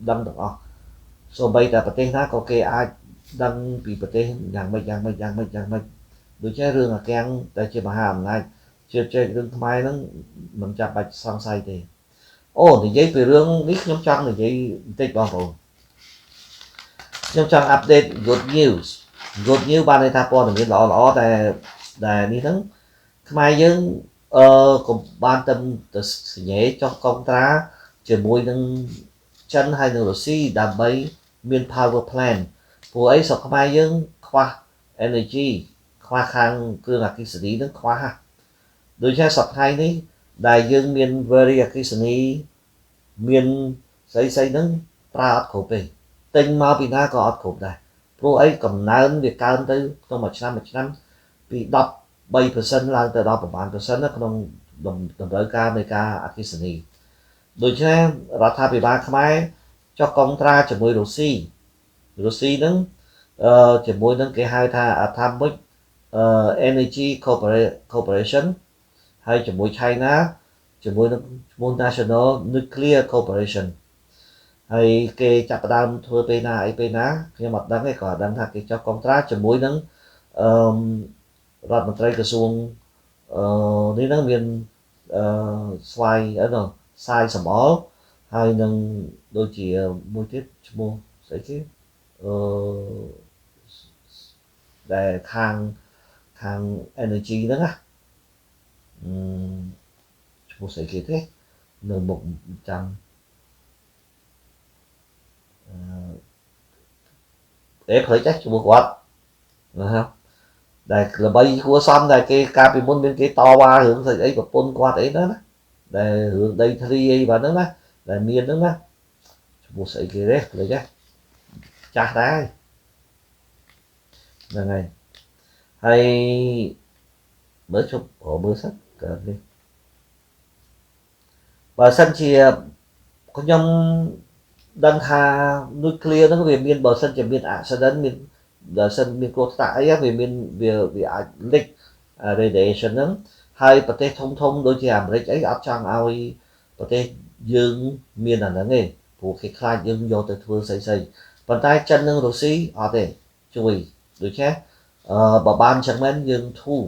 Speaker 1: ដឹងទាំងអស់សូម្បីតែប្រទេសណាក៏គេអាចដឹងពីប្រទេសយ៉ាងម៉េចដូច្នេះរឿងអាកាំងតែជាមហាអំណាចជារឿងខ្មែរហ្នឹងមិនចាំបាច់សង្ស័យទេអូនិយាយពីរឿងនេះខ្ញុំចង់និយាយបន្តិចបងប្អូនខ្ញុំចង់អាប់ដេត good news បានន័យថាព័ត៌មានល្អតែនេះហ្នឹងខ្មែរយើងក៏បានទៅសញ្ញេចុះកុងត្រាជាមួយនឹងចិនហើយនឹងរុស្ស៊ីដើម្បីមាន power plant ព្រោះអីស្រុកខ្មែរយើងខ្វះ energy ខ្វះខាងគ្រឿងអគ្គិសនីនឹងខ្វះដូច្នេះសប្តាហ៍នេះដែលយើងមាន very អគ្គិសនីមានស្អីហ្នឹងប្រើអត់គ្រប់ទេទិញមកពីណាក៏អត់គ្រប់ដែរព្រោះអីកំណើនវាកើនទៅក្នុងមួយឆ្នាំពី 13% ឡើងទៅដល់ប្រហែល% ក្នុងតម្រូវការនៃការអគ្គិសនីដូច្នេះរដ្ឋាភិបាលខ្មែរចុះកុងត្រាជាមួយរុស្ស៊ីហ្នឹងជាមួយនឹងគេហៅថា Atomic Energy Corporation ហើយជាមួយ China ជាមួយនឹងឈ្មោះ National Nuclear Corporation ហើយគេចាប់ផ្ដើមធ្វើពេលណាខ្ញុំអត់ដឹងទេគាត់ដឹងថាគេចុះកុងត្រាជាមួយនឹងរដ្ឋមន្ត្រីក្រសួងនេះហ្នឹងមានស្វាយសាយសំអល់ហើយនឹងដូចជាមួយទៀតឈ្មោះស្អីគេដែលខាង energy ហ្នឹងណាឈ្មោះស្អីគេទេនៅមុខចាំផ្លេចឈ្មោះគាត់ណាដែលល្បីគួរសមដែលគេកាលពីមុនមានគេតវ៉ារឿងស្អីអីប្រពន្ធគាត់អីហ្នឹងណាដែលរឿងដីធ្លីអីបាទហ្នឹងណាដែលមានហ្នឹងណាឈ្មោះស្អីគេទេផ្លេចចាស់ដែរហ្នឹងហើយមើលជប់មើលសិនកើតនេះបើសិនជាខ្ញុំដឹងថា nuclear ហ្នឹងវាមានបើសិនជាមាន accident មានបើសិនមានគ្រោះថ្នាក់អីវាអាច leak radiation ហ្នឹងហើយប្រទេសធំដូចជាអាមេរិកអីអត់ចង់ឲ្យប្រទេសយើងមានអាហ្នឹងទេព្រោះគេខ្លាចយើងយកទៅធ្វើស្អីប៉ុន្តែចិននិងរុស្ស៊ីអត់ទេជួយដូច្នេះបើបានចឹងមែនយើងធូរ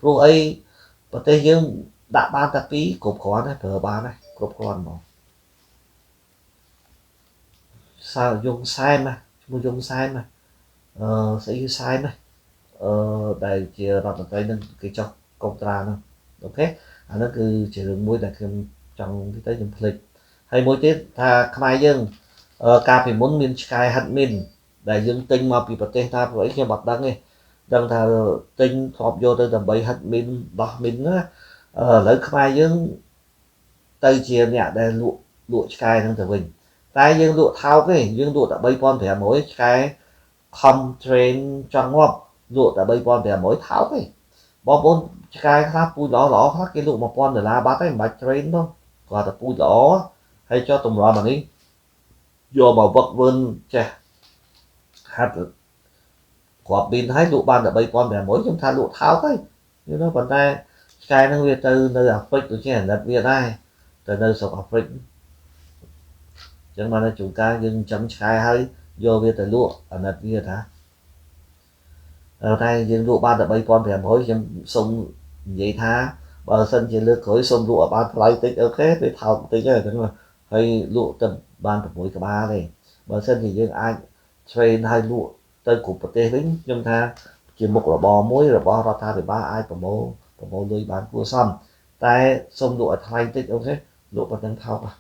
Speaker 1: ព្រោះអីប្រទេសយើងដាក់បានតែពីរគ្រប់គ្រាន់ដែរប្រើបានដែរគ្រប់គ្រាន់ហ្មងយងសែនណាឈ្មោះយងសែនណាស្អីសែនណាដែលជារដ្ឋមន្ត្រីនឹងគេចុះកុងត្រាហ្នឹងអូខេអានោះគឺជារឿងមួយដែលខ្ញុំចង់និយាយទៅខ្ញុំភ្លេចហើយមួយទៀតថាខ្មែរយើងកាលពីមុនមានឆ្កែហិតមីនដែលយើងទិញមកពីប្រទេសថាព្រោះអីខ្ញុំអត់ដឹងទេដឹងថាទិញធ្លាប់យកទៅដើម្បីហិតមីនដោះមីនណាឥឡូវខ្មែរយើងទៅជាអ្នកដែលលក់ឆ្កែហ្នឹងទៅវិញតែយើងលក់ថោកទេយើងលក់តែ 3,500 ឆ្កែ train ចង់ងាប់លក់តែ 3,500 ថោកទេបងប្អូនឆ្កែខ្លះពូជល្អខ្លះគេលក់ $1,000 បាត់ហើយមិនបាច់ train ទេគាត់តែពូជល្អហើយចុះតម្រាំអានេះយកមកវឹកវើចេះហាត់គ្រាប់ប៊ីនហើយលក់បានតែ 3,500 ខ្ញុំថាលក់ថោកហើយយល់ទេប៉ុន្តែឆ្កែហ្នឹងវាទៅនៅអាហ្វ្រិកដូចជាអាណិតវាដែរទៅនៅស្រុកអាហ្វ្រិកចឹងបានតែជួនកាលយើងចាំឆ្កែហើយយកវាទៅលក់អាណិតវាថាតែយើងលក់បានតែ 3,500 ខ្ញុំសុំនិយាយថាបើសិនជាលើកក្រោយសុំលក់ឲ្យបានថ្លៃតិចអូខេវាថោកតិចហើយចឹង hay lụa tầm ban một mũi cả ba này mà sân thì riêng ai train hay lụa tới cục bờ tê lính nhưng tha chỉ một là bò muối là bò ra tha thì ba ai của mô lưới bán cua xong tại sông lụa thay tích ok lụa bắt đang thao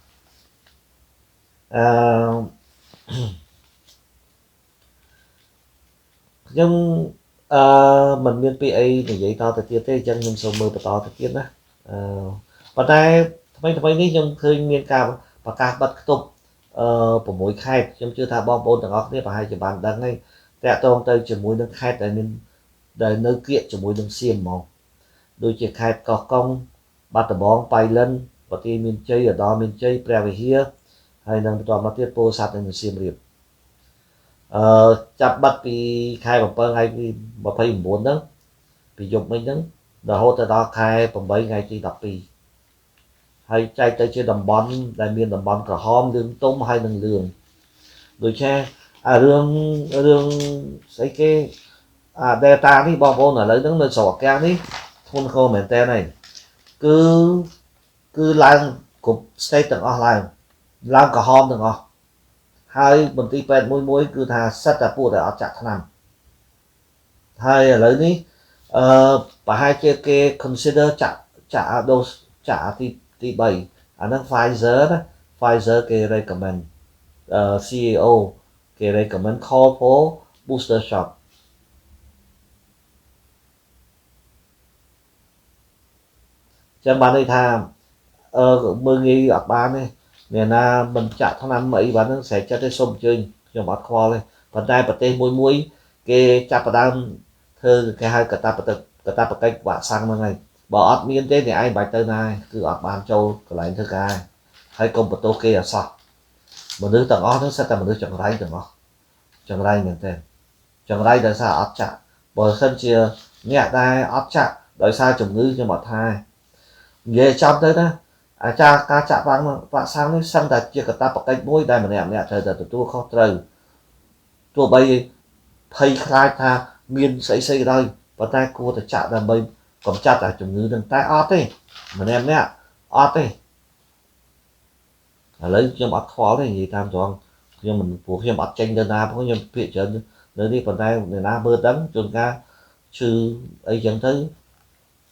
Speaker 1: nhưng mình miền PA thì vậy to từ tiết thế chân nhưng sông mưa to từ tiết đó và đây thay ní nhưng khơi miền cao và các bắt tục của mỗi khai nhưng chưa thà bom bồn thằng óc thế và hai chỉ bàn đăng ngay tẹt tông tới chỉ mũi nâng khai tại nên đời nơi kiện chỉ mũi nâng xiêm màu đôi chỉ khai có công bắt tờ bóng bay lên và thì miền chơi ở đó miền chơi pre về here hay nâng toàn mà tiết po sát nên xiêm riệp chắp bắt vì khai bằng bơ hay vì mà phải muốn đó vì dùng mình đó rồi hỗ trợ đó khai bằng mấy ngày chỉ đập vì hay chạy tới chơi đầm bón đại miền đầm bón cả hôm đường tôm hay đường lường rồi che rương xây cái delta đi bom bồn ở lấy đứng lên sổ keng đi thôn khô mền te này cứ làm cục xây tầng online làm cả hôm tầng hai mình ti pet mũi cứ thà sát tập bộ để ở chặt thằng hai ở lấy ní và hai chơi cái consider trả đồ trả thì 7 anh đang Pfizer đó Pfizer cái recommend CEO cái recommend call for booster shot chẳng bạn đi tham mưa nghi ở ba này nè na mình chặt tháng năm mấy bạn nó sẽ cho tới sông chơi cho bắt kho lên còn đây bật tên mũi cái chặt vào đam thơ cái hai cả ta bật cách quả sang mà này bỏ ớt miên thế thì ai bài tên này cứ ở bàn châu cái lại thơ cái hay công bật tô kia là sao một đứa tầng ó nó sẽ là một đứa chẳng ray tầng ó chẳng ray nhận tên chẳng ray đời sao ớt chặt bờ sân chia nhẹ đây ớt chặt đời sao chồng ngư cho một hai về trong tới đó cha ca chạm vang sang nó sang đặt chia cả ta bật cách mũi đây mà nè trời giờ tụi tôi khó trời tôi bây thầy khai tha miên xây đây và tay cô thì chạm là bây còn chặt là chồng ngư đừng tay ót đi mà em nè ót đi lấy cho bắt khó này gì tham cho nhưng mình của khi bắt tranh đơn na có nhưng việc cho nơi đi còn tay người na bơ đắng chôn ca chứ ấy chẳng thấy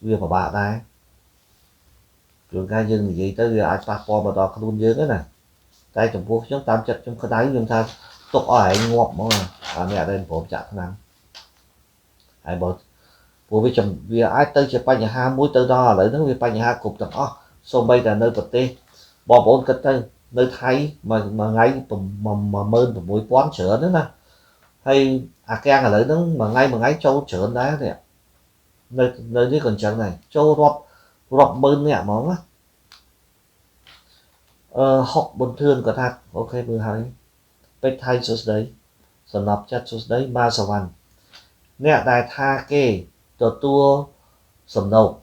Speaker 1: việc của bạn đây trường ca dân gì tới giờ ai passport mà đó luôn dướng đấy nè tay trong quốc chúng tam chất trong cái đáy nhưng ta tục ở ngọt mà mẹ đây phổ chặt năng ai bảo phổ với chồng vì ai tới chỉ bay nhà ha mũi tới đó lấy nó vì bay nhà ha cục tầng xong bây là nơi vật tê bỏ bốn cái tên nơi thay mà ngay mà mơn và mũi quán sữa nữa nè hay keng là lấy nó mà ngay châu sữa đá này nơi đi còn chẳng này châu rọp mơn nè món á học bình thường có thật ok bữa hai bách thay số đấy sờ nạp chất số đấy ba sờ văn nè đại tha kê tua sầm đầu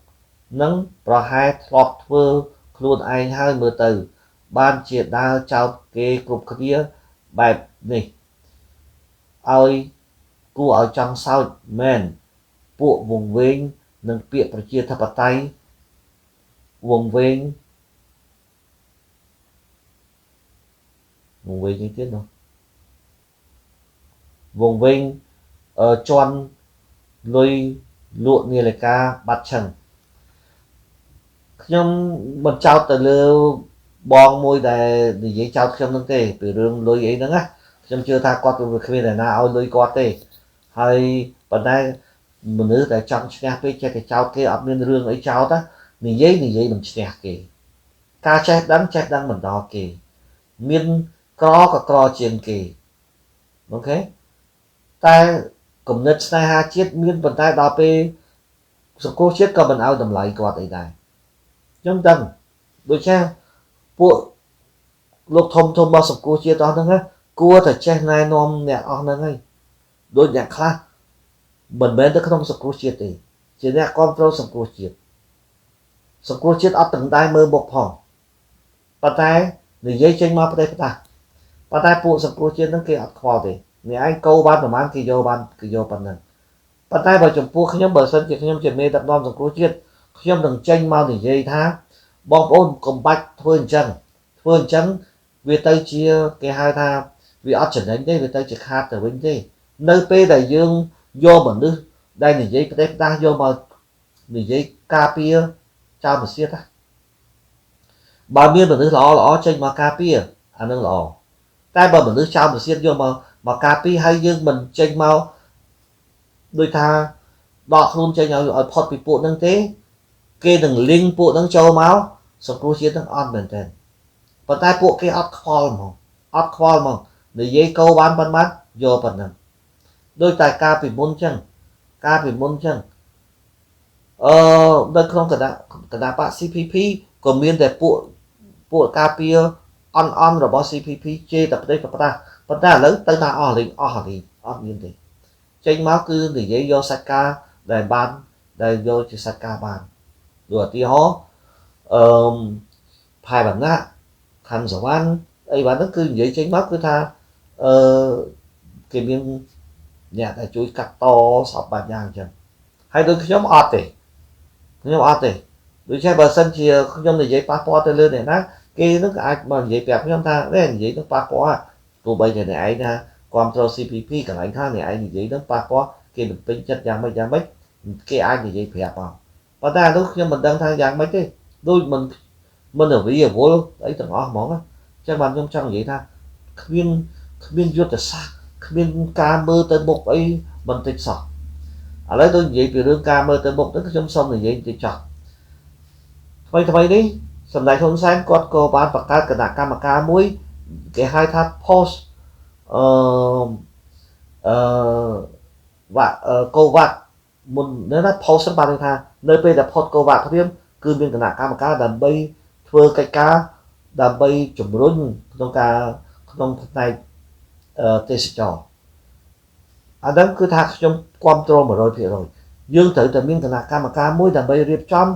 Speaker 1: nâng pro hai lọt vơ luôn ai hai mươi từ ban triệt đa trao kê cục kia bài này ơi cu ở trong sao men bộ vùng vinh nâng piệ và chia thập tay vùng vinh như thế nào vùng vinh tròn lôi luộn như là ca bắt chẳng nhưng mình trao từ lưu bong môi để giấy trao trong nâng tê từ đường lôi ấy nữa á trong chưa tha qua từ khi này nào lôi qua tê hay bữa nay mình nữ tại trong nhà với cái trao kia ở bên rương ấy trao đó mình giấy mình nhạc kì ca chết đắng mình đo kì miên có chuyện kì ok ta cùng nhất này ha chết miên vận tay đo pe số cô chết có mình ao tầm lại quạt ấy này trong tầng đôi cha bộ lúc thông bao số cô chết đó nữa cua thật che này nom nhẹ on nữa ngay đôi nhạc khác mình bên đó không số cô chết thì chỉ nhẹ control số cô chết ở tầng đai mơ một phòng và tay người dây trên mà đây ta và tay phụ số cô chết nó kia ở kho thì người anh câu ban mà mang kỳ vô ban này và tay vào chồng phụ khi nhóm bờ sân chỉ khi nhóm chuyện mê tập đom số cô chết khi nhóm đừng tranh mau thì dây tha bom ôn cùng bách thuê chân ធ្វើអញ្ចឹងវាទៅជាគេហៅថាវាអត់ចំណេញទេវាទៅជាខាតទៅវិញទេនៅពេលដែលយើងយកមនុស្សដែលនិយាយផ្ដេសផ្ដាស់យកមកនិយាយការពារចោលប្រសិទ្ធបើមានមនុស្សល្អចេញមកការពារអានឹងល្អតែបើមនុស្សចោលប្រសិទ្ធយកមកការពារហើយយើងមិនចេញមកដូចថាដកខ្លួនចេញឲ្យផុតពីពួកហ្នឹងទេគេនឹងលីងពួកហ្នឹងចូលមកសង្គ្រោះជាតិហ្នឹងអត់មែនទេប៉ុន្តែពួកគេអត់ខ្វល់ហ្មងនិយាយកោបានប៉ុន្មានយកប៉ុណ្ណឹងដោយតែការពីមុនចឹងនៅក្នុងគណៈបក CPP ក៏មានតែពួកការពារអន់របស់ CPP ជេរតែផ្ដេសផ្ដាស់ប៉ុន្តែឥឡូវទៅថាអស់លេងអត់មានទេចេញមកគឺនិយាយយកសាច់ការដែលយកជាសាច់ការបានដូចឧទាហរណ៍ផែបណ្ណាខណ្ឌសវណ្ណអីបាទហ្នឹងគឺនិយាយចេញមកគឺថាគេមានអ្នកដែលជួយកាត់តសពបាត់យ៉ាងអញ្ចឹងហើយដូចខ្ញុំអត់ទេដូចជាបើសិនជាខ្ញុំនិយាយប៉ះពាល់ទៅលើអ្នកណាគេនឹងអាចមកនិយាយប្រាប់ខ្ញុំថានិយាយនឹងប៉ះពាល់ទោះបីតែអ្នកឯងថាគ្រប់គ្រង CPP កន្លែងថាអ្នកឯងនិយាយនឹងប៉ះពាល់គេមិនពេញចិត្តយ៉ាងម៉េចគេអាចនិយាយប្រាប់មកប៉ុន្តែនោះខ្ញុំមិនដឹងថាយ៉ាងម៉េចទេដូចមិនរវីរវល់អីទាំងអស់ហ្មងចឹងបានខ្ញុំចង់និយាយថាគ្មានយុទ្ធសាស្ត្រគ្មានការមើលទៅមុខអីបន្តិចសោះឥឡូវដូចនិយាយពីរឿងការមើលទៅមុខហ្នឹងខ្ញុំសូមនិយាយទៅចោះថ្មីនេះសម្ដេចហ៊ុនសែនគាត់ក៏បានបង្កើតគណៈកម្មការមួយគេហៅថា post កូវ៉ាត់មុននៅណា post បានថានៅពេលដែល post កូវ៉ាត់ព្រាមគឺមានគណៈកម្មការដើម្បីធ្វើកិច្ចការដើម្បីជំរុញក្នុងផ្នែកទេសចរអាហ្នឹងគឺថាខ្ញុំគ្រប់គ្រង 100% យើងត្រូវតែមានគណៈកម្មការមួយដើម្បីរៀបចំ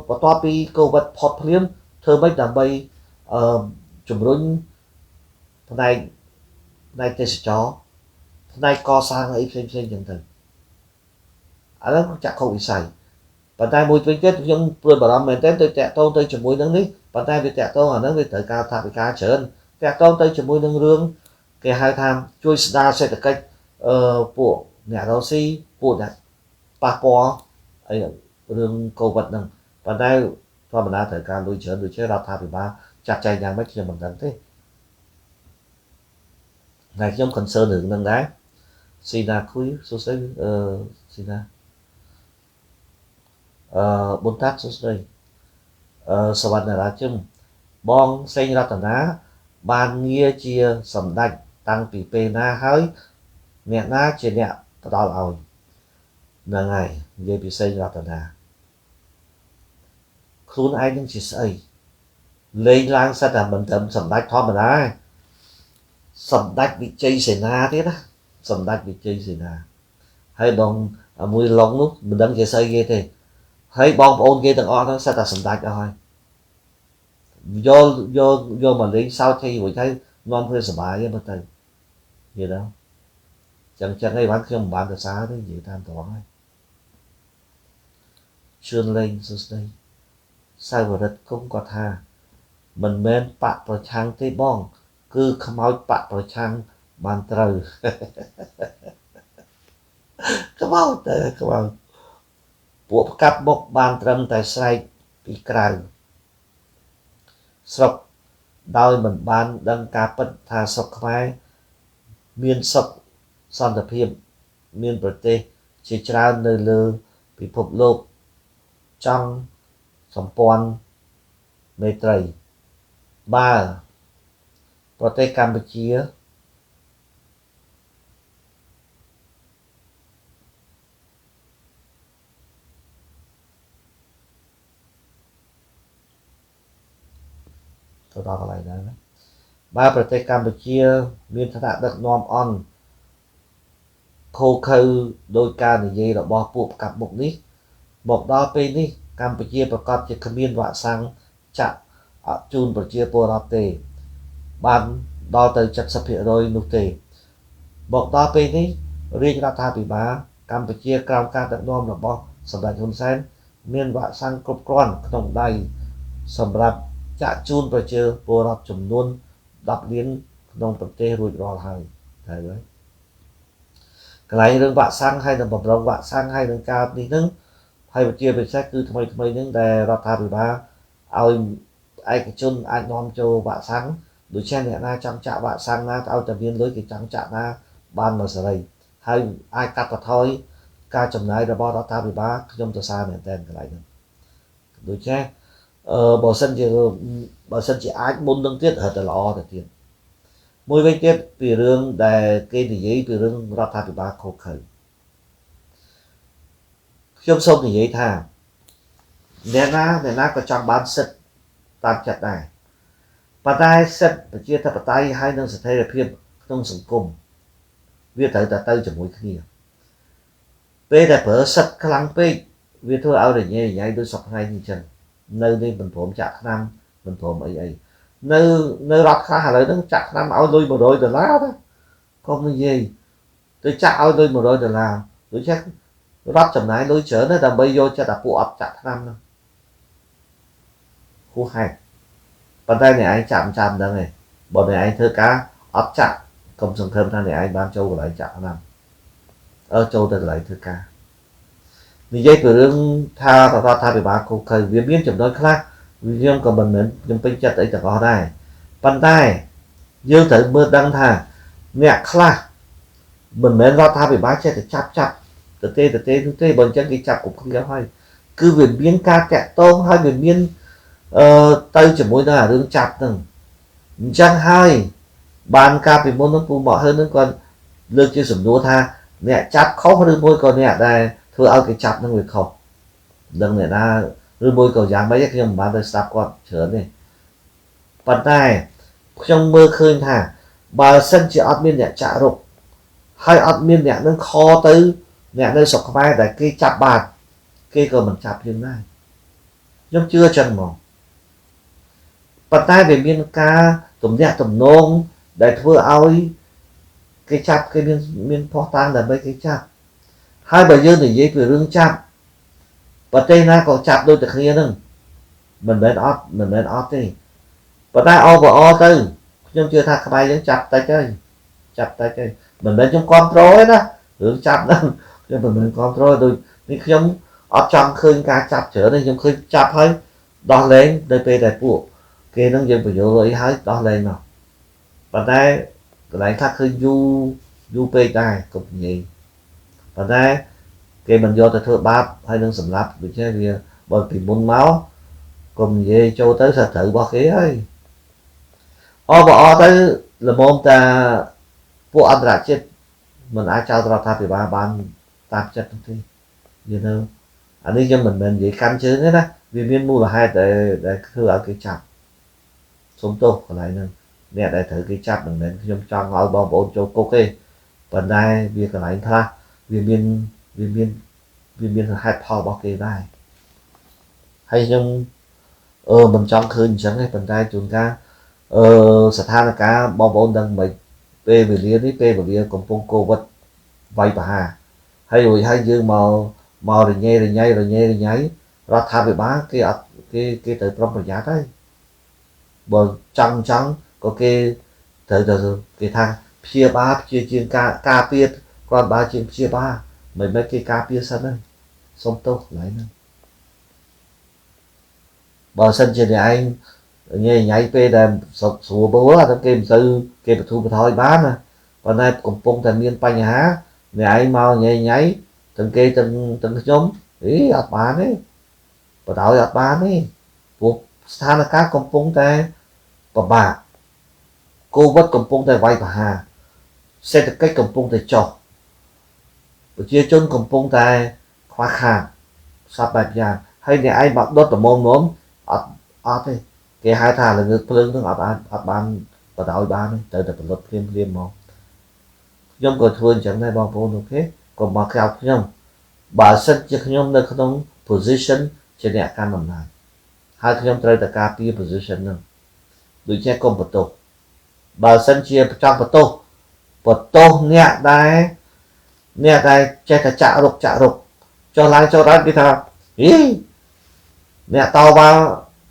Speaker 1: បន្ទាប់ពីកូវីដផុតភ្លាមធ្វើម៉េចដើម្បីជំរុញផ្នែកទេសចរផ្នែកកសាងអីផ្សេងចឹងទៅអាហ្នឹងចាក់ខុសវិស័យប៉ុន្តែមួយវិញទៀតខ្ញុំព្រួយបារម្ភមែនទែនទៅតាក់ទងទៅជាមួយនឹងនេះប៉ុន្តែវាតាក់ទងអាហ្នឹងវាត្រូវការថាវិការច្រើនតាក់ទងទៅជាមួយនឹងរឿងគេហៅថាជួយស្ដារសេដ្ឋកិច្ចពួកអ្នករស់ស៊ីពួកអ្នកប៉ះពាល់អីរឿងកូវីដហ្នឹងប៉ុន្តែធម្មតាត្រូវការលុយច្រើនដូចជារដ្ឋាភិបាលចាត់ចែងយ៉ាងម៉េចខ្ញុំមិនដឹងទេតែខ្ញុំ concern រឿងហ្នឹងដែរស៊ីណាខុយសួស្ដីស៊ីណាបុនតាត់សួស្ដីសវណ្ណរាជឹមបងសេងរតនាបានងារជាសម្ដេចតាំងពីពេលណាហើយអ្នកណាជាអ្នកផ្ដល់ឲ្យហ្នឹងហើយនិយាយពីសេងរតនាខ្លួនឯងនឹងជាស្អីលេងឡើងសិតតែមិនត្រឹមសម្ដេចធម្មតាសម្ដេចវិជ័យសេនាទៀតណាសម្ដេចវិជ័យសេនាហើយបងមួយឡុងនោះមិនដឹងជាស្អីគេទេហើយបងប្អូនគេទាំងអស់ហ្នឹងសិតតែសម្ដេចអស់ហើយយកមកលេងសើចથઈរួចហើយនាំគ្នាសប្បាយហ្នឹងទៅយល់ទេចឹងឯងបានខ្ញុំមិនបានទៅសារទេនិយាយតាមត្រង់ហើយជឿនលេងសួស្ដីសាវរិទ្ធគុំគាត់ថាមិនមែនបកប្រឆាំងទេបងគឺខ្មោចបកប្រឆាំងបានត្រូវខ្មោចទៅខ្មោចពួកផ្កាប់មុខបានត្រឹមតែស្រែកពីក្រៅស្រុកដោយមិនបានដឹងការពិតថាស្រុកខ្មែរមានសុខសន្តិភាពមានប្រទេសជាច្រើននៅលើពិភពលោកចង់សម្ព័ន្ធមេត្រីបើប្រទេសកម្ពុជាទៅដល់កន្លែងណាបើប្រទេសកម្ពុជាមានឋានៈដឹកនាំអន់ខូខើដោយការនិយាយរបស់ពួកផ្កាប់មុខនេះមកដល់ពេលនេះកម្ពុជាប្រកាសជាគ្មានវ៉ាក់សាំងចាក់ជូនប្រជាពលរដ្ឋទេបានដល់ទៅ 70% នោះទេមកដល់ពេលនេះរាជរដ្ឋាភិបាលកម្ពុជាក្រោមការដឹកនាំរបស់សម្ដេចហ៊ុនសែនមានវ៉ាក់សាំងគ្រប់គ្រាន់ក្នុងដៃសម្រាប់ ចាក់ជូនប្រជាពលរដ្ឋចំនួន10លានក្នុងប្រទេសរួចរាល់ហើយហើយកន្លែងរឿងវាក់សាំងហើយនឹងបំរុងវាក់សាំងហើយនឹងការនេះនឹងហើយវិជាពិសេសគឺថ្មីហ្នឹងដែលរដ្ឋាភិបាលឲ្យឯកជនអាចនាំចូលវាក់សាំងដូចជាអ្នកណាចង់ចាក់វាក់សាំងណាឲ្យតែមានលុយគេចង់ចាក់ណាបានមកសេរីហើយអាចកាត់បន្ថយការចំណាយរបស់រដ្ឋាភិបាលខ្ញុំសរសើរមែនទែនកន្លែងហ្នឹងដូចជាបើសិនជាអាចមុននឹងទៀតរត់តែល្អទៅទៀតមួយវិញទៀតពីរឿងដែលគេនិយាយពីរឿងរដ្ឋាភិបាលខុសខើខ្ញុំសូមនិយាយថាអ្នកណាក៏ចង់បានសិទ្ធិតាមចិត្តដែរប៉ុន្តែសិទ្ធិប្រជាធិបតេយ្យហើយនឹងស្ថិរភាពក្នុងសង្គមវាត្រូវតែទៅជាមួយគ្នាពេលដែលប្រើសិទ្ធិខ្លាំងពេកវាធ្វើឲ្យរញ៉េរញ៉ៃដូចសពថ្ងៃនេះអញ្ចឹងនៅនេះមិនព្រមចាក់ថ្នាំមិនព្រមអីនៅរដ្ឋខ្លះឥឡូវហ្នឹងចាក់ថ្នាំឲ្យលុយ$100ទៅកុំនិយាយទៅចាក់ឲ្យលុយ$100ដូចជារដ្ឋចំណាយលុយច្រើនណាស់ដើម្បីយកចិត្តអាពួកអត់ចាក់ថ្នាំហ្នឹងហួសហេតុប៉ុន្តែអ្នកឯងចាំដឹងឯងបើអ្នកឯងធ្វើការអត់ចាក់កុំសង្ឃឹមថាអ្នកឯងបានចូលកន្លែងចាក់ថ្នាំចូលទៅកន្លែងធ្វើការនិយាយពីរឿងថារដ្ឋាភិបាលខុសខើវាមានចំណុចខ្លះខ្ញុំក៏មិនមែនខ្ញុំពេញចិត្តអីទាំងអស់ដែរប៉ុន្តែយើងត្រូវមើលដឹងថាអ្នកខ្លះមិនមែនរដ្ឋាភិបាលចេះតែចាប់ទៅទេបើអញ្ចឹងគេចាប់គ្រប់គ្នាហើយគឺវាមានការតាក់ទងហើយវាមានទៅជាមួយនឹងរឿងចាប់ហ្នឹងអញ្ចឹងហើយបានការពីមុននឹងពូមកហើយនឹងគាត់លើកជាសំណួរថាអ្នកចាប់ខុសឬមួយក៏អ្នកដែលធ្វើឲ្យគេចាប់នឹងវាខុសដឹងអ្នកណាឬមួយក៏យ៉ាងម៉េចខ្ញុំមិនបានទៅស្ដាប់គាត់ច្រើនទេប៉ុន្តែខ្ញុំមើលឃើញថាបើសិនជាអត់មានអ្នកចាក់រុកហើយអត់មានអ្នកនឹងខទៅអ្នកនៅស្រុកខ្មែរដែលគេចាប់បានគេក៏មិនចាប់យើងដែរខ្ញុំជឿចឹងហ្មងប៉ុន្តែវាមានការទំនាក់ទំនងដែលធ្វើឲ្យគេចាប់គេមានផុសតាងដើម្បីគេចាប់ហើយបើយើងនិយាយពីរឿងចាប់ប្រទេសណាក៏ចាប់ដូចតែគ្នាហ្នឹងមិនមែនអត់ទេប៉ុន្តែអបអទៅខ្ញុំជឿថាខ្មែរយើងចាប់តិចហើយមិនមែនខ្ញុំគ្រប់គ្រងទេណារឿងចាប់ហ្នឹងខ្ញុំមិនមែនគ្រប់គ្រងដូចនេះខ្ញុំអត់ចង់ឃើញការចាប់ច្រើនទេខ្ញុំឃើញចាប់ហើយដោះលែងនៅពេលដែលពួកគេនឹងយើងបញ្យល់អីហើយដោះលែងមកប៉ុន្តែកន្លែងខ្លះឃើញយូរពេកដែរកុំនិយាយប៉ុន្តែគេមិនយកទៅធ្វើបាបហើយនឹងសម្លាប់ដូចជាវាបើពីមុនមកកុំនិយាយចូលទៅថាត្រូវរបស់គេហើយអបអទៅល្មមតាពួកអន្តរជាតិមិនអាចចោទរដ្ឋាភិបាលបានតាមចិត្តទេយល់ទៅអានេះខ្ញុំមិនមែននិយាយកាន់ជើងទេណាវាមានមូលហេតុដែលធ្វើឲ្យគេចាប់សុំទោសកន្លែងហ្នឹងអ្នកដែលត្រូវគេចាប់មិនមែនខ្ញុំចង់ឲ្យបងប្អូនចូលគុកទេប៉ុន្តែវាកន្លែងខ្លះវាមានហេតុផលរបស់គេដែរហើយខ្ញុំមិនចង់ឃើញអញ្ចឹងទេប៉ុន្តែជួនកាលស្ថានភាពបងប្អូនដឹងមិនពេលវេលានេះពេលវេលាកំពុងកូវីដវាយប្រហារហើយរួចហើយយើងមករញ៉េរញ៉ៃរដ្ឋាភិបាលគេអត់គេត្រូវប្រុងប្រយ័ត្នហើយបើចង់ក៏គេត្រូវតែគេថាព្យាបាលព្យាជាងការពារគាត់បើជាងព្យាបាលមិនមែនគេការពារសិនហ្នឹងសុំទោសកន្លែងហ្នឹងបើសិនជាអ្នកឯងញ៉ៃពេលដែលស្រួលបួលតែគេមិនទៅគេបទូបថយបានណាប៉ុន្តែកំពុងតែមានបញ្ហាអ្នកឯងមកញ៉ៃទាំងគេទាំងខ្ញុំអត់បានទេបដ ாய் អត់បានទេព្រោះស្ថានភាពកំពុងតែពិបាកកូវីដកំពុងតែវាយប្រហារសេដ្ឋកិច្ចកំពុងតែចុះប្រជាជនកំពុងតែខ្វះខាតសពបែបយ៉ាងហើយអ្នកឯងមកដុតត្មងអត់ទេគេហៅថាល្ងើកភ្លើងនឹងអត់បានបដ ாய் បានទេត្រូវតែផលិតភ្លាមមកខ្ញុំក៏ធ្វើអញ្ចឹងដែរបងប្អូនអូខេកុំមកក្រោកខ្ញុំបើសិនជាខ្ញុំនៅក្នុង position ជាអ្នកកាន់អំណាចហើយខ្ញុំត្រូវតែការពារ position ហ្នឹងដូចជាកុំបន្ទោសបើសិនជាចង់បន្ទោសអ្នកដែលចេះតែចាក់រុកចុះឡើងចុះដល់គេថាអ្នកតវ៉ា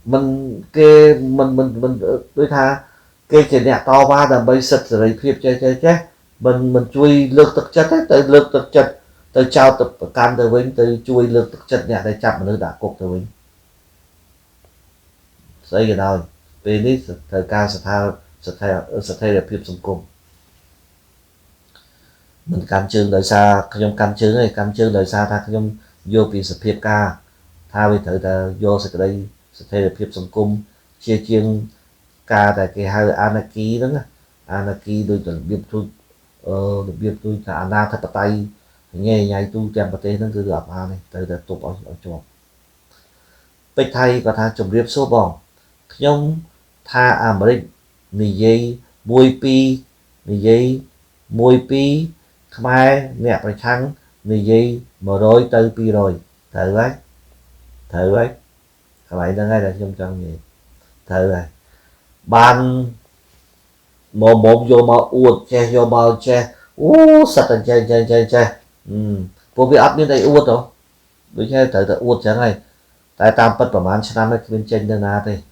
Speaker 1: mình kê mình đối tha kê chỉ nè to ba là bây sật rồi phiệp chơi mình chui lược thực chất ấy tới lược thực chất tới trao tập can tới với tới chui lược thực chất nè tới chạm nó đã cục tới với xây cái nào về ní thời ca sẽ thay là phiệp sông cùng mình cam chương đời xa trong cam chương này cam chương đời xa ta trong vô vì sự phiệp ca tha vì thời ta vô sẽ đây sẽ thay là phiệp sông cung chia chiên ca tại cái hai anaki đó nè anaki đôi tuần biết tôi được biết tôi là ana thật tay nghe nhai tu chạm bát nó cứ gặp này từ từ tục ở chỗ bích thay và tha chồng riệp số bòn nhông tha Amerik nì dây mùi pi nì dây mùi pi khai nẹp phải thắng nì dây mở rồi từ pi rồi thử đấy các bạn đang ngay là trong gì thử này ban một vô mà uột che vô mà che sạch là che vô bị áp như đây uột rồi đối với tới uột chẳng này tại tam bấtประมาณ ឆ្នាំ bên trên đơn na thế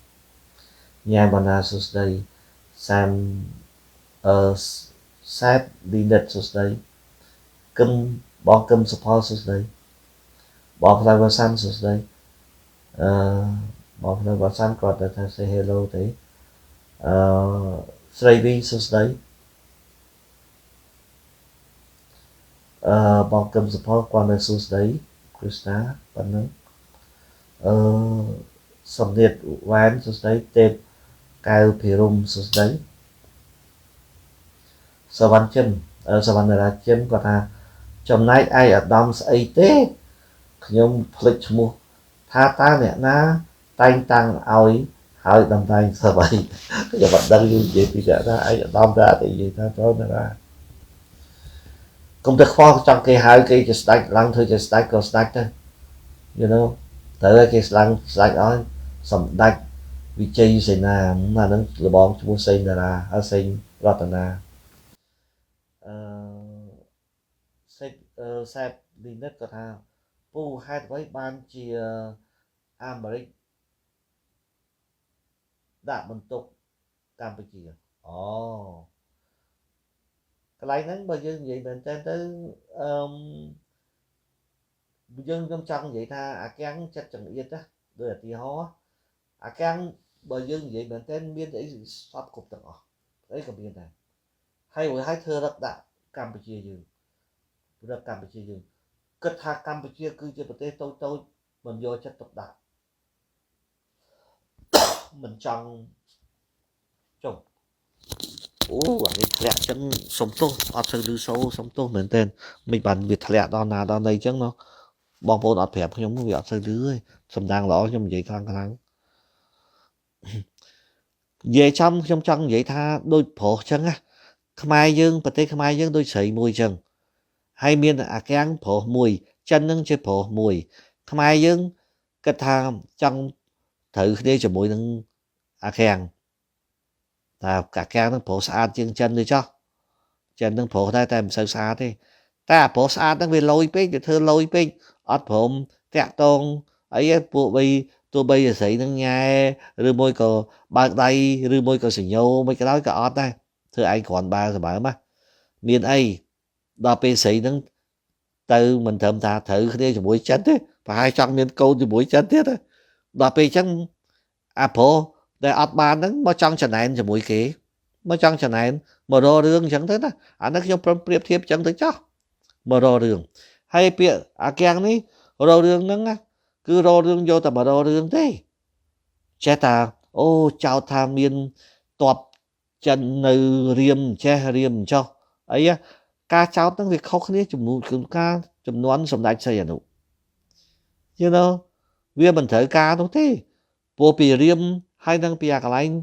Speaker 1: nhà bọn na sus đây sam sát đi địch sus đây cơm bỏ cơm support sus đây bỏ flower sun sus đây bỏ flower sun còn để ta say hello thế Sravi sus đây bỏ cơm support quan để sus đấy Krishna bạn nữa sầm nhiệt ván sus đấy tệp cao phirum sus đấy sờ văn chân sờ văn là chân còn là trong này ai ở đông ấy thế nhưng lịch mua tha ta nè na tay tăng oi hỏi đồng tay sờ vậy giờ bạn đang như vậy thì ra ai ở đông ra thì gì ta cho nó ra công việc khoa trong cái hai cái stack lăng thôi cái stack có stack thôi you know tới cái lăng stack đó sầm đạch vị trí gì nào mà nó là bọn chúng sinh là sinh Ratana xe đi nhất có thao pu hai với ban chia Amerik đã mình tục Campuchia cái lấy nắng bao nhiêu vậy mình trên tới dân trong vậy tha cái ăn chắc chẳng yên á đưa thì ho cái ăn bao nhiêu vậy mình trên miền ấy sắp cục tận đấy còn miền này hay với hai thưa rất đã Campuchia dừng rất Campuchia dừng kết tha Campuchia cứ cho bề tôi mình vô chất tục đại mình trong trồng cái thẹn chân sống tốt ở sự lưu sâu sống tốt mình tên mình bàn việc thẹn đòn nào đòn đây chứ nó bong bóng ọt phẹp không việc sự lưu ấy sầm đang lõ cho mình vậy thang về trong vậy tha đôi phổ chân á Khmer dương bề Khmer dương đôi sợi mùi chân hai miền cái ăn phổ mùi chân nâng chơi phổ mùi Khmer dương cái tham trong thử đi cho mùi nâng khen là cả cái nó phổ xa chân chân đi cho chân nó phổ tay tay sao xa thế ta phổ xa nó về lôi pin thì thưa lôi pin ọt phổ tẹt tôn ấy bộ bi tôi bây giờ xảy nó nghe rồi môi cờ ba đây rồi môi cờ xỉn nhau mấy cái đó cả ọt đây thưa anh còn ba rồi bảo mà miền ấy đò pê sĩ nó từ mình thầm thà thử đi cho mũi chân thế và hai trăm miền câu thì mũi chân thế đò pê chân Apple để ọt ba nó mà trong trận này cho mũi kế mà trong trận này mà rô rương chẳng thế đó nó trong priệp thiếp chẳng thế cho mà rô rương hay bịa keng ní rô rương nó cứ rô rương vô ta mà rô rương thế che ta chào tha miên tọp chân nư riêng che riêng cho ấy ca cháu nó việc khó khăn chùm ca chùm nón sầm đại xây đủ you know vì mình thấy ca đâu thế bộ bì riêng hay năng bìa cả anh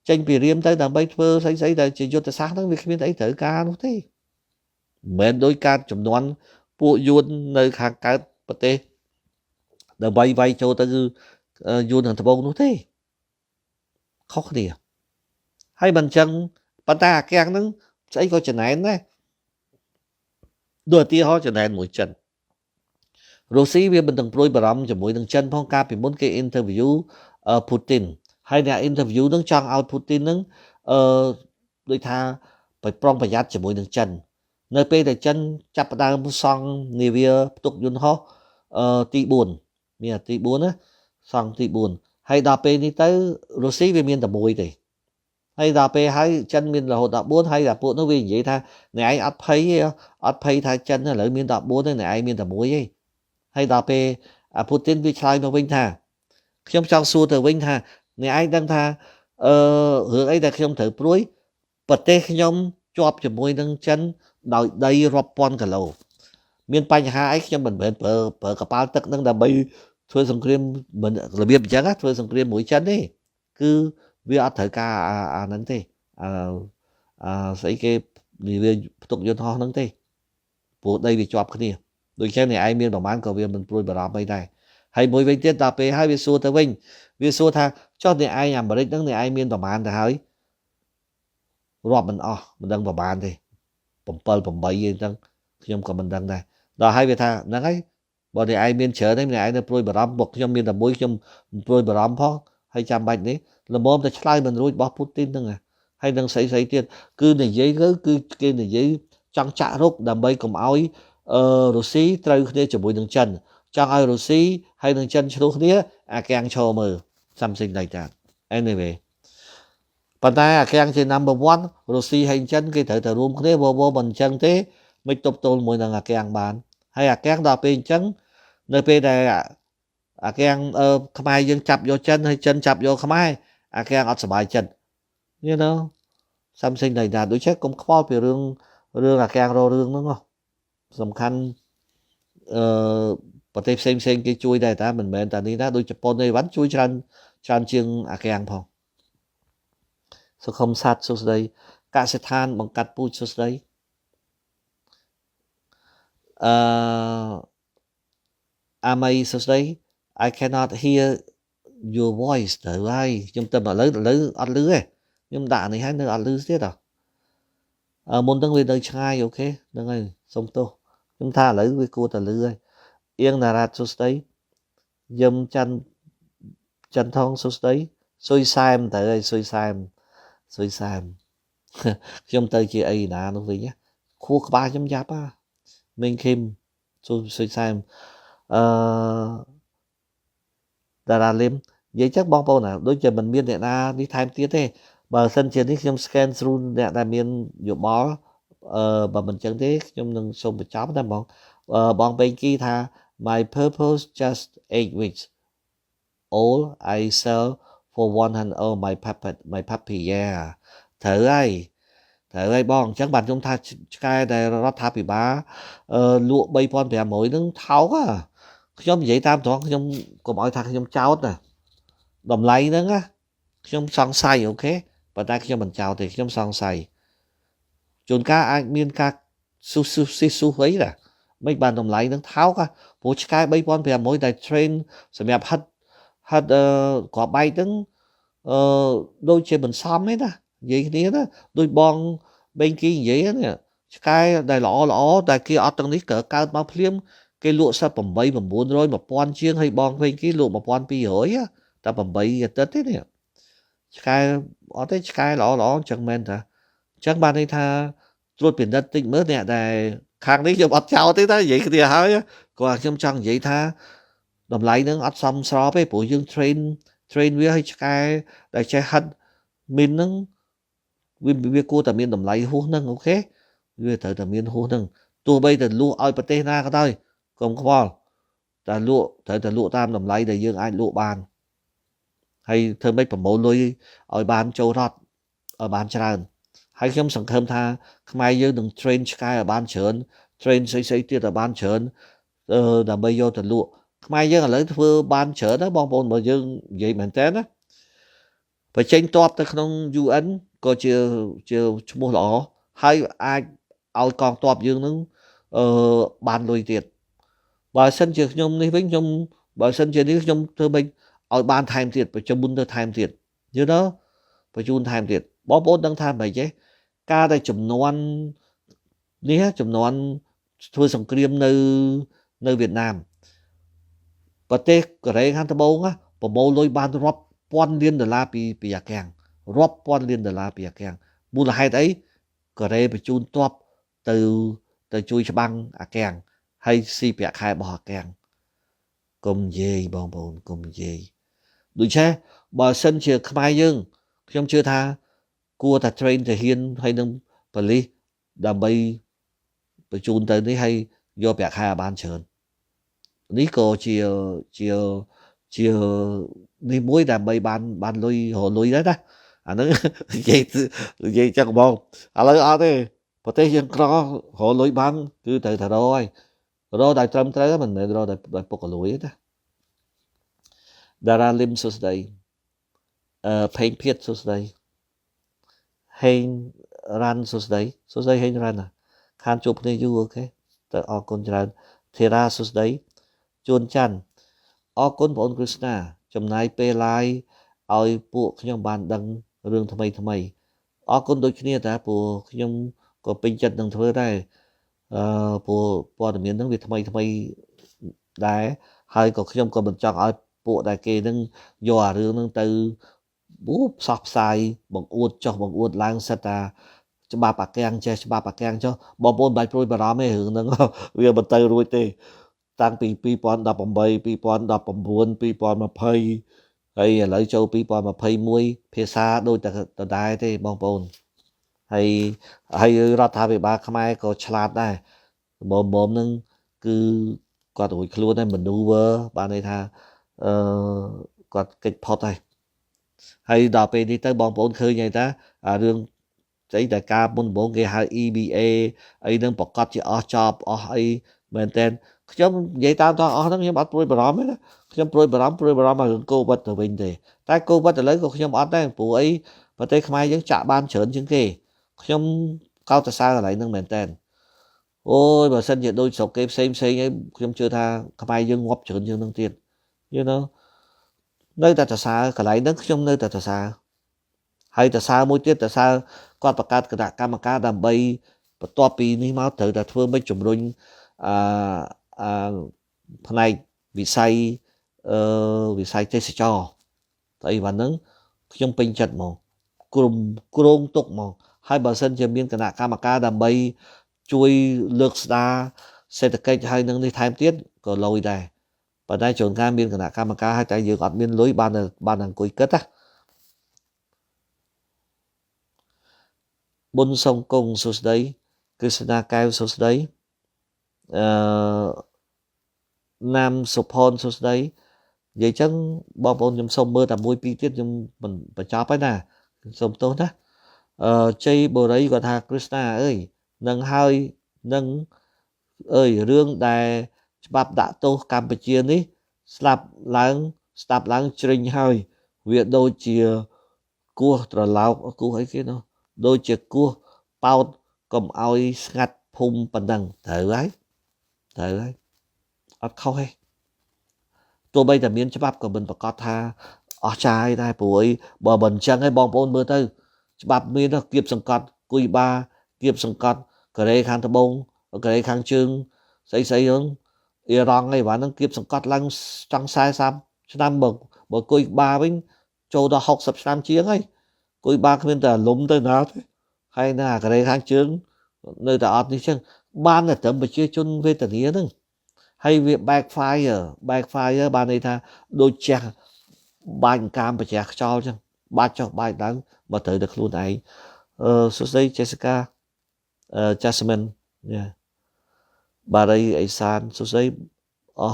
Speaker 1: tranh bì riêng tới đằng bay phơ xây tới chỉ cho ta sáng nó việc miên thấy thử ca đâu thế mình đôi ca chùm nón bộ yuan nơi khác cả bát tê đằng bay cho tới yuan thằng thằng bông đâu thế khó khăn gì hay mình chân bạn ta cái ăn nó sẽ có chuyện này đấy đôi tia ho cho nên mũi chân រុស្ស៊ីវាមិនទាំងព្រួយបារម្ភជាមួយនឹងចិនផងកាលពីមុនគេ interview Putin ហើយអ្នក interview នឹងចង់ឲ្យ Putin នឹងដូចថាប្រុងប្រយ័ត្នជាមួយនឹងចិននៅពេលដែលចិនចាប់ផ្ដើមសង់នាវាផ្ទុកយន្តហោះទី4មានទី4ណាសង់ទី4ហើយដល់ពេលនេះទៅរុស្ស៊ីវាមានតែមួយទេហើយដល់ពេលហើយចិនមានរហូតដល់4ហើយដល់ពួកនោះវានិយាយថាអ្នកឯងអត់ភ័យថាចិនឥឡូវមានដល់4ទេអ្នកឯងមានតែមួយទេហើយដល់ពេលពូទីនវាឆ្លើយមកវិញថាខ្ញុំចង់សួរទៅវិញថាអ្នកឯងដឹងថារឿងអីដែលខ្ញុំត្រូវព្រួយប្រទេសខ្ញុំជាប់ជាមួយនឹងចិនដោយដីរាប់ពាន់គីឡូមានបញ្ហាអីខ្ញុំមិនមែនប្រើកប៉ាល់ទឹកនឹងដើម្បីធ្វើសង្គ្រាមមិនរបៀបអញ្ចឹងធ្វើសង្គ្រាមមួយចិនទេគឺវាអត់ត្រូវការអាហ្នឹងទេស្អីគេនិយាយផ្ទុកយន្តហោះហ្នឹងទេព្រោះដីវាជាប់គ្នាដូច្នេះឯងមានប្រមាណក៏វាមិនព្រួយបារម្ភអីដែរហើយមួយវិញទៀតដល់ពេលហើយវាសួរទៅវិញវាសួរថាចុះអ្នកឯងអាមេរិកហ្នឹងអ្នកឯងមានប្រមាណទៅហើយរាប់មិនអស់មិនដឹងប្រមាណទេ7 8អីចឹងខ្ញុំក៏មិនដឹងដែរដល់ហើយវាថាហ្នឹងហើយបើអ្នកឯងមានច្រើនហ្នឹងអ្នកឯងនៅព្រួយបារម្ភមកខ្ញុំមានតែមួយខ្ញុំមិនព្រួយបារម្ភផងហើយចាំបាច់នេះល្មមតែឆ្លើយមិនរួចរបស់ពូទីនហ្នឹងហើយនឹងស្អីទៀតគឺនិយាយទៅគឺគេនិយាយចង់ចាក់រុកដើម្បីកុំឲ្យរុស្ស៊ីត្រូវគ្នាជាមួយនឹងចិនចង់ឲ្យរុស្ស៊ីហើយនឹងចិនឆ្លោះគ្នាអាកាំងឈរមើល something like that anyway ប៉ុន្តែអាកាំងជា number 1រុស្ស៊ីហើយចិនគេត្រូវតែរួមគ្នាមិនអញ្ចឹងទេមិនទប់ទល់មួយនឹងអាកាំងបានហើយអាកាំងដល់ពេលអញ្ចឹងនៅពេលដែលអាកាំងខ្មែរយើងចាប់យកចិនហើយចិនចាប់យកខ្មែរអាកាំងអត់សុបាយចិត្ត you know something like that ដូចជាកុំខ្វល់ពីរឿងអាកាំងររឿងហ្នឹងសំខាន់ប្រទេសផ្សេងគេជួយដែរតែមិនមែនតែនេះណាដូចជប៉ុនអីវ៉ាន់ជួយច្រើនជាងអាកាំងផងសុខុមសត្វសួស្ដីកសិដ្ឋានបង្កាត់ពូជសួស្ដីអាមីសួស្ដី I cannot hear your voice ទៅហើយខ្ញុំទៅឥឡូវអត់លឺទេខ្ញុំដាក់នេះហើយនៅអត់លឺទៀតមុនហ្នឹងវានៅឆ្ងាយអូខេហ្នឹងហើយសុំទោសខ្ញុំថាឥឡូវវាគួរតែលឺហើយអៀងតារ៉ាត់សួស្ដីយឹមច័ន្ទថងសួស្ដីស៊ុយសែមទៅហើយស៊ុយសែមខ្ញុំទៅជាអីណានោះវិញខួរក្បាលខ្ញុំយ៉ាប់មេងឃឹមស៊ុយសែមតារាលឹមនិយាយចឹងបងប្អូនណាដូចជាមិនមានអ្នកណានេះថែមទៀតទេបើសិនជានេះខ្ញុំ scan through អ្នកដែលមានយោបល់បើមិនចឹងទេខ្ញុំនឹងសូមបញ្ចប់តែបងពេងគីថា my purpose just 8 weeks all I sell for 100 my puppy yeah ត្រូវហើយបងអញ្ចឹងបាទខ្ញុំថាឆ្កែដែលរដ្ឋាភិបាលលក់ 3,500 ហ្នឹងថោកខ្ញុំនិយាយតាមត្រង់ខ្ញុំកុំឲ្យថាខ្ញុំចោទណាតម្លៃហ្នឹងខ្ញុំសង្ស័យអូខេប៉ុន្តែខ្ញុំមិនចោទទេខ្ញុំសង្ស័យជួនកាលអាចមានការស៊ូអីណាមិនបានតម្លៃហ្នឹងថោកព្រោះឆ្កែ 3,500 ដែល train សម្រាប់ហិតគ្រាប់បែកហ្នឹងដូចជាមិនសមទេណានិយាយគ្នាណាដូចបងបេងគីនិយាយណាឆ្កែដែលល្អតែគេអត់ទាំងនេះកើតមកភ្លាមគេលក់សិត 8 900 1000 ជាងហើយបងវិញគេលក់ 1200 តែ 8 អាទិត្យទេនេះឆ្កែអត់ទេឆ្កែល្អអញ្ចឹងមែនតាអញ្ចឹងបានន័យថាត្រួតពិនិត្យតិចមើលអ្នកដែលខាងនេះខ្ញុំអត់ចោលទេតែនិយាយគ្នាហើយគាត់ខ្ញុំចង់និយាយថាតម្លៃនឹងអត់សមស្របទេព្រោះយើង train វាឲ្យឆ្កែដែលចេះហិតមីនហ្នឹងវាគួរតែមានតម្លៃហួសហ្នឹងអូខេវាត្រូវតែមានហួសហ្នឹងទោះបីតែលក់ឲ្យប្រទេសណាក៏ដោយកុំខ្វល់តែលក់ត្រូវតែលក់តាមតម្លៃដែលយើងអាចលក់បានហើយធ្វើម៉េចប្រមូលលុយឲ្យបានចូលរដ្ឋឲ្យបានច្រើនហើយខ្ញុំសង្ឃឹមថាខ្មែរយើងនឹង train ឆ្កែឲ្យបានច្រើន train ស្អីទៀតឲ្យបានច្រើនដើម្បីយកទៅលក់ខ្មែរយើងឥឡូវធ្វើបានច្រើនណាបងប្អូនបើយើងនិយាយមែនតើណាបញ្ចេញតបទៅក្នុង UN ក៏ជាឈ្មោះល្អហើយអាចឲ្យកងទ័ពយើងនឹងបានលុយទៀតបើសិនជាខ្ញុំនេះវិញបើសិនជានេះខ្ញុំធ្វើមិនឲ្យបានថែមទៀតប្រជុំមុនទៅថែមទៀតយល់ទេបញ្ជូនថែមទៀតបងប្អូនដឹងថាមិនហីការដែលចំនួននេះចំនួនធ្វើសង្គ្រាមនៅវៀតណាម ប្រទេសកូរ៉េខាងត្បូងប្រមូលលុយបានរាប់ពាន់លានដុល្លារពីអាកាំងរាប់ពាន់លានដុល្លារពីអាកាំងមូលហេតុអីកូរ៉េបញ្ជូនទ័ពទៅជួយច្បាំងអាកាំងហើយស៊ីប្រាក់ខែរបស់អាកាំងកុំនិយាយបងប្អូនកុំនិយាយដូច្នេះបើសិនជាខ្មែរយើងខ្ញុំជឿថាគួរតែ train ទៅហ៊ានហើយនឹងប៉ូលីសដើម្បីបញ្ជូនទៅនេះហើយយកប្រាក់ខែឲ្យបានច្រើននេះក៏ជានេះមួយដើម្បីបានលុយរលុយដែរណាអាហ្នឹងនិយាយចឹងបងឥឡូវអត់ទេប្រទេសយើងក្ររលុយបានគឺត្រូវតែរកហើយរកដោយត្រឹមត្រូវមិនមែនរកដោយពុករលួយទេណាតារាលឹមសួស្ដីផេងភៀតសួស្ដីហេងរ៉ាន់សួស្ដីហេងរ៉ាន់ខានជួបគ្នាយូរអូខេទៅអរគុណច្រើនធីរ៉ាសួស្ដីជួនច័ន្ទអរគុណបងអូនគ្រឹស្ណាចំណាយពេល live ឲ្យពួកខ្ញុំបានដឹងរឿងថ្មីអរគុណដូចគ្នាតាព្រោះខ្ញុំក៏ពេញចិត្តនឹងធ្វើដែរព្រោះព័ត៌មានហ្នឹងវាថ្មីដែរហើយក៏ខ្ញុំក៏មិនចង់ឲ្យពួកដែលគេនឹងយកអារឿងហ្នឹងទៅផ្សោះផ្សាយបង្អួតចុះបង្អួតឡើងសិតតាច្បាប់អាកាំងចេះច្បាប់អាកាំងចុះបងប្អូនបាច់ព្រួយបារម្ភទេរឿងហ្នឹងវាមិនទៅរួចទេតាំងពី2018 2019 2020ហើយឥឡូវចូល2021ភាសាដូចតែដដែលទេបងប្អូនហើយរដ្ឋាភិបាលខ្មែរក៏ឆ្លាតដែរមុំហ្នឹងគឺគាត់រួចខ្លួនហើយ maneuver បានន័យថាគាត់កិច្ចផុតហើយដល់ពេលនេះទៅបងប្អូនឃើញហើយតារឿងស្អីតែការមុនដំបូងគេហៅ EBA អីនឹងប្រកាសជាអស់ចប់អស់អីមែនតើខ្ញុំនិយាយតាមតអស់ហ្នឹងខ្ញុំអត់ព្រួយបារម្ភទេណាខ្ញុំព្រួយបារម្ភឲ្យរឿង COVID ទៅវិញទេតែ COVID ឥឡូវក៏ខ្ញុំអត់ដែរព្រោះអីប្រទេសខ្មែរយើងចាក់បានច្រើនជាងគេខ្ញុំកោតសរសើរកន្លែងហ្នឹងមែនតើអូយបើសិនជាដូចស្រុកគេផ្សេងអីខ្ញុំជឿថាខ្មែរយើងងាប់ច្រើនជាងហ្នឹងទៀត you know នៅតែសរសើរកន្លែងហ្នឹងខ្ញុំនៅតែសរសើរហើយសរសើរមួយទៀតសរសើរគាត់បង្កើតគណៈកម្មការដើម្បីបន្ទាប់ពីនេះមកត្រូវតែធ្វើមិនជំរុញផ្នែកវិស័យទេសចរតែអីវ៉ាន់ហ្នឹងខ្ញុំពេញចិត្តហ្មងគ្រោងទុកហ្មងហើយបើសិនជាមានគណៈកម្មការដើម្បីជួយលើកស្ដារសេដ្ឋកិច្ចហើយនឹងនេះថែមទៀតក៏លយដែរប៉ុន្តែជួនកាលមានគណៈកម្មការហើយតែយើងអត់មានលុយបានអង្គុយគិតណាប៊ុនសុងកុងសួស្ដីគ្រឹស្ណាកែវសួស្ដីណាមសុផនសួស្ដីនិយាយចឹងបងប្អូនខ្ញុំសូមមើលតែមួយពីរទៀតខ្ញុំមិនបញ្ចប់ហើយណាសូមទោសណាជ័យបូរីគាត់ថាគ្រឹស្ណាអើយនឹងហើយនឹងអើយរឿងដែលច្បាប់ដាក់ទោសកម្ពុជានេះស្ដាប់ឡើងជ្រិញហើយវាដូចជាគោះត្រឡោកគោះអីគេនោះដូចជាគោះប៉ោតកុំឲ្យស្ងាត់ភូមិប៉ុណ្ណឹងត្រូវហើយអត់ខុសទេទោះបីតែមានច្បាប់ក៏មិនប្រកាសថាអស់ចាយដែរព្រោះអីបើមិនអញ្ចឹងឯងបងប្អូនមើលទៅច្បាប់មានគៀបសង្កត់គុយបាគៀបសង្កត់កូរ៉េខាងត្បូងកូរ៉េខាងជើងស្អីហ្នឹងអ៊ីរ៉ង់ឯវ៉ាហ្នឹងគៀបសង្កត់ឡើងចង់40ឆ្នាំបើគុយបាវិញចូលដល់60ឆ្នាំជាងហើយគុយបាគ្មានតែលំទៅណាទេហើយណាកូរ៉េខាងជើងនៅតែអត់នេះចឹងបានតែត្រឹមប្រជាជនវេទនាហ្នឹងហើយវា backfire បានន័យថាដូចចេះបាញ់កាមប្រជះខ្យល់ចឹងបាច់ចុះបាច់ឡើងមកត្រូវតែខ្លួនឯងសួស្ដី Jessica Jasmine បារីអេសានសួស្ដី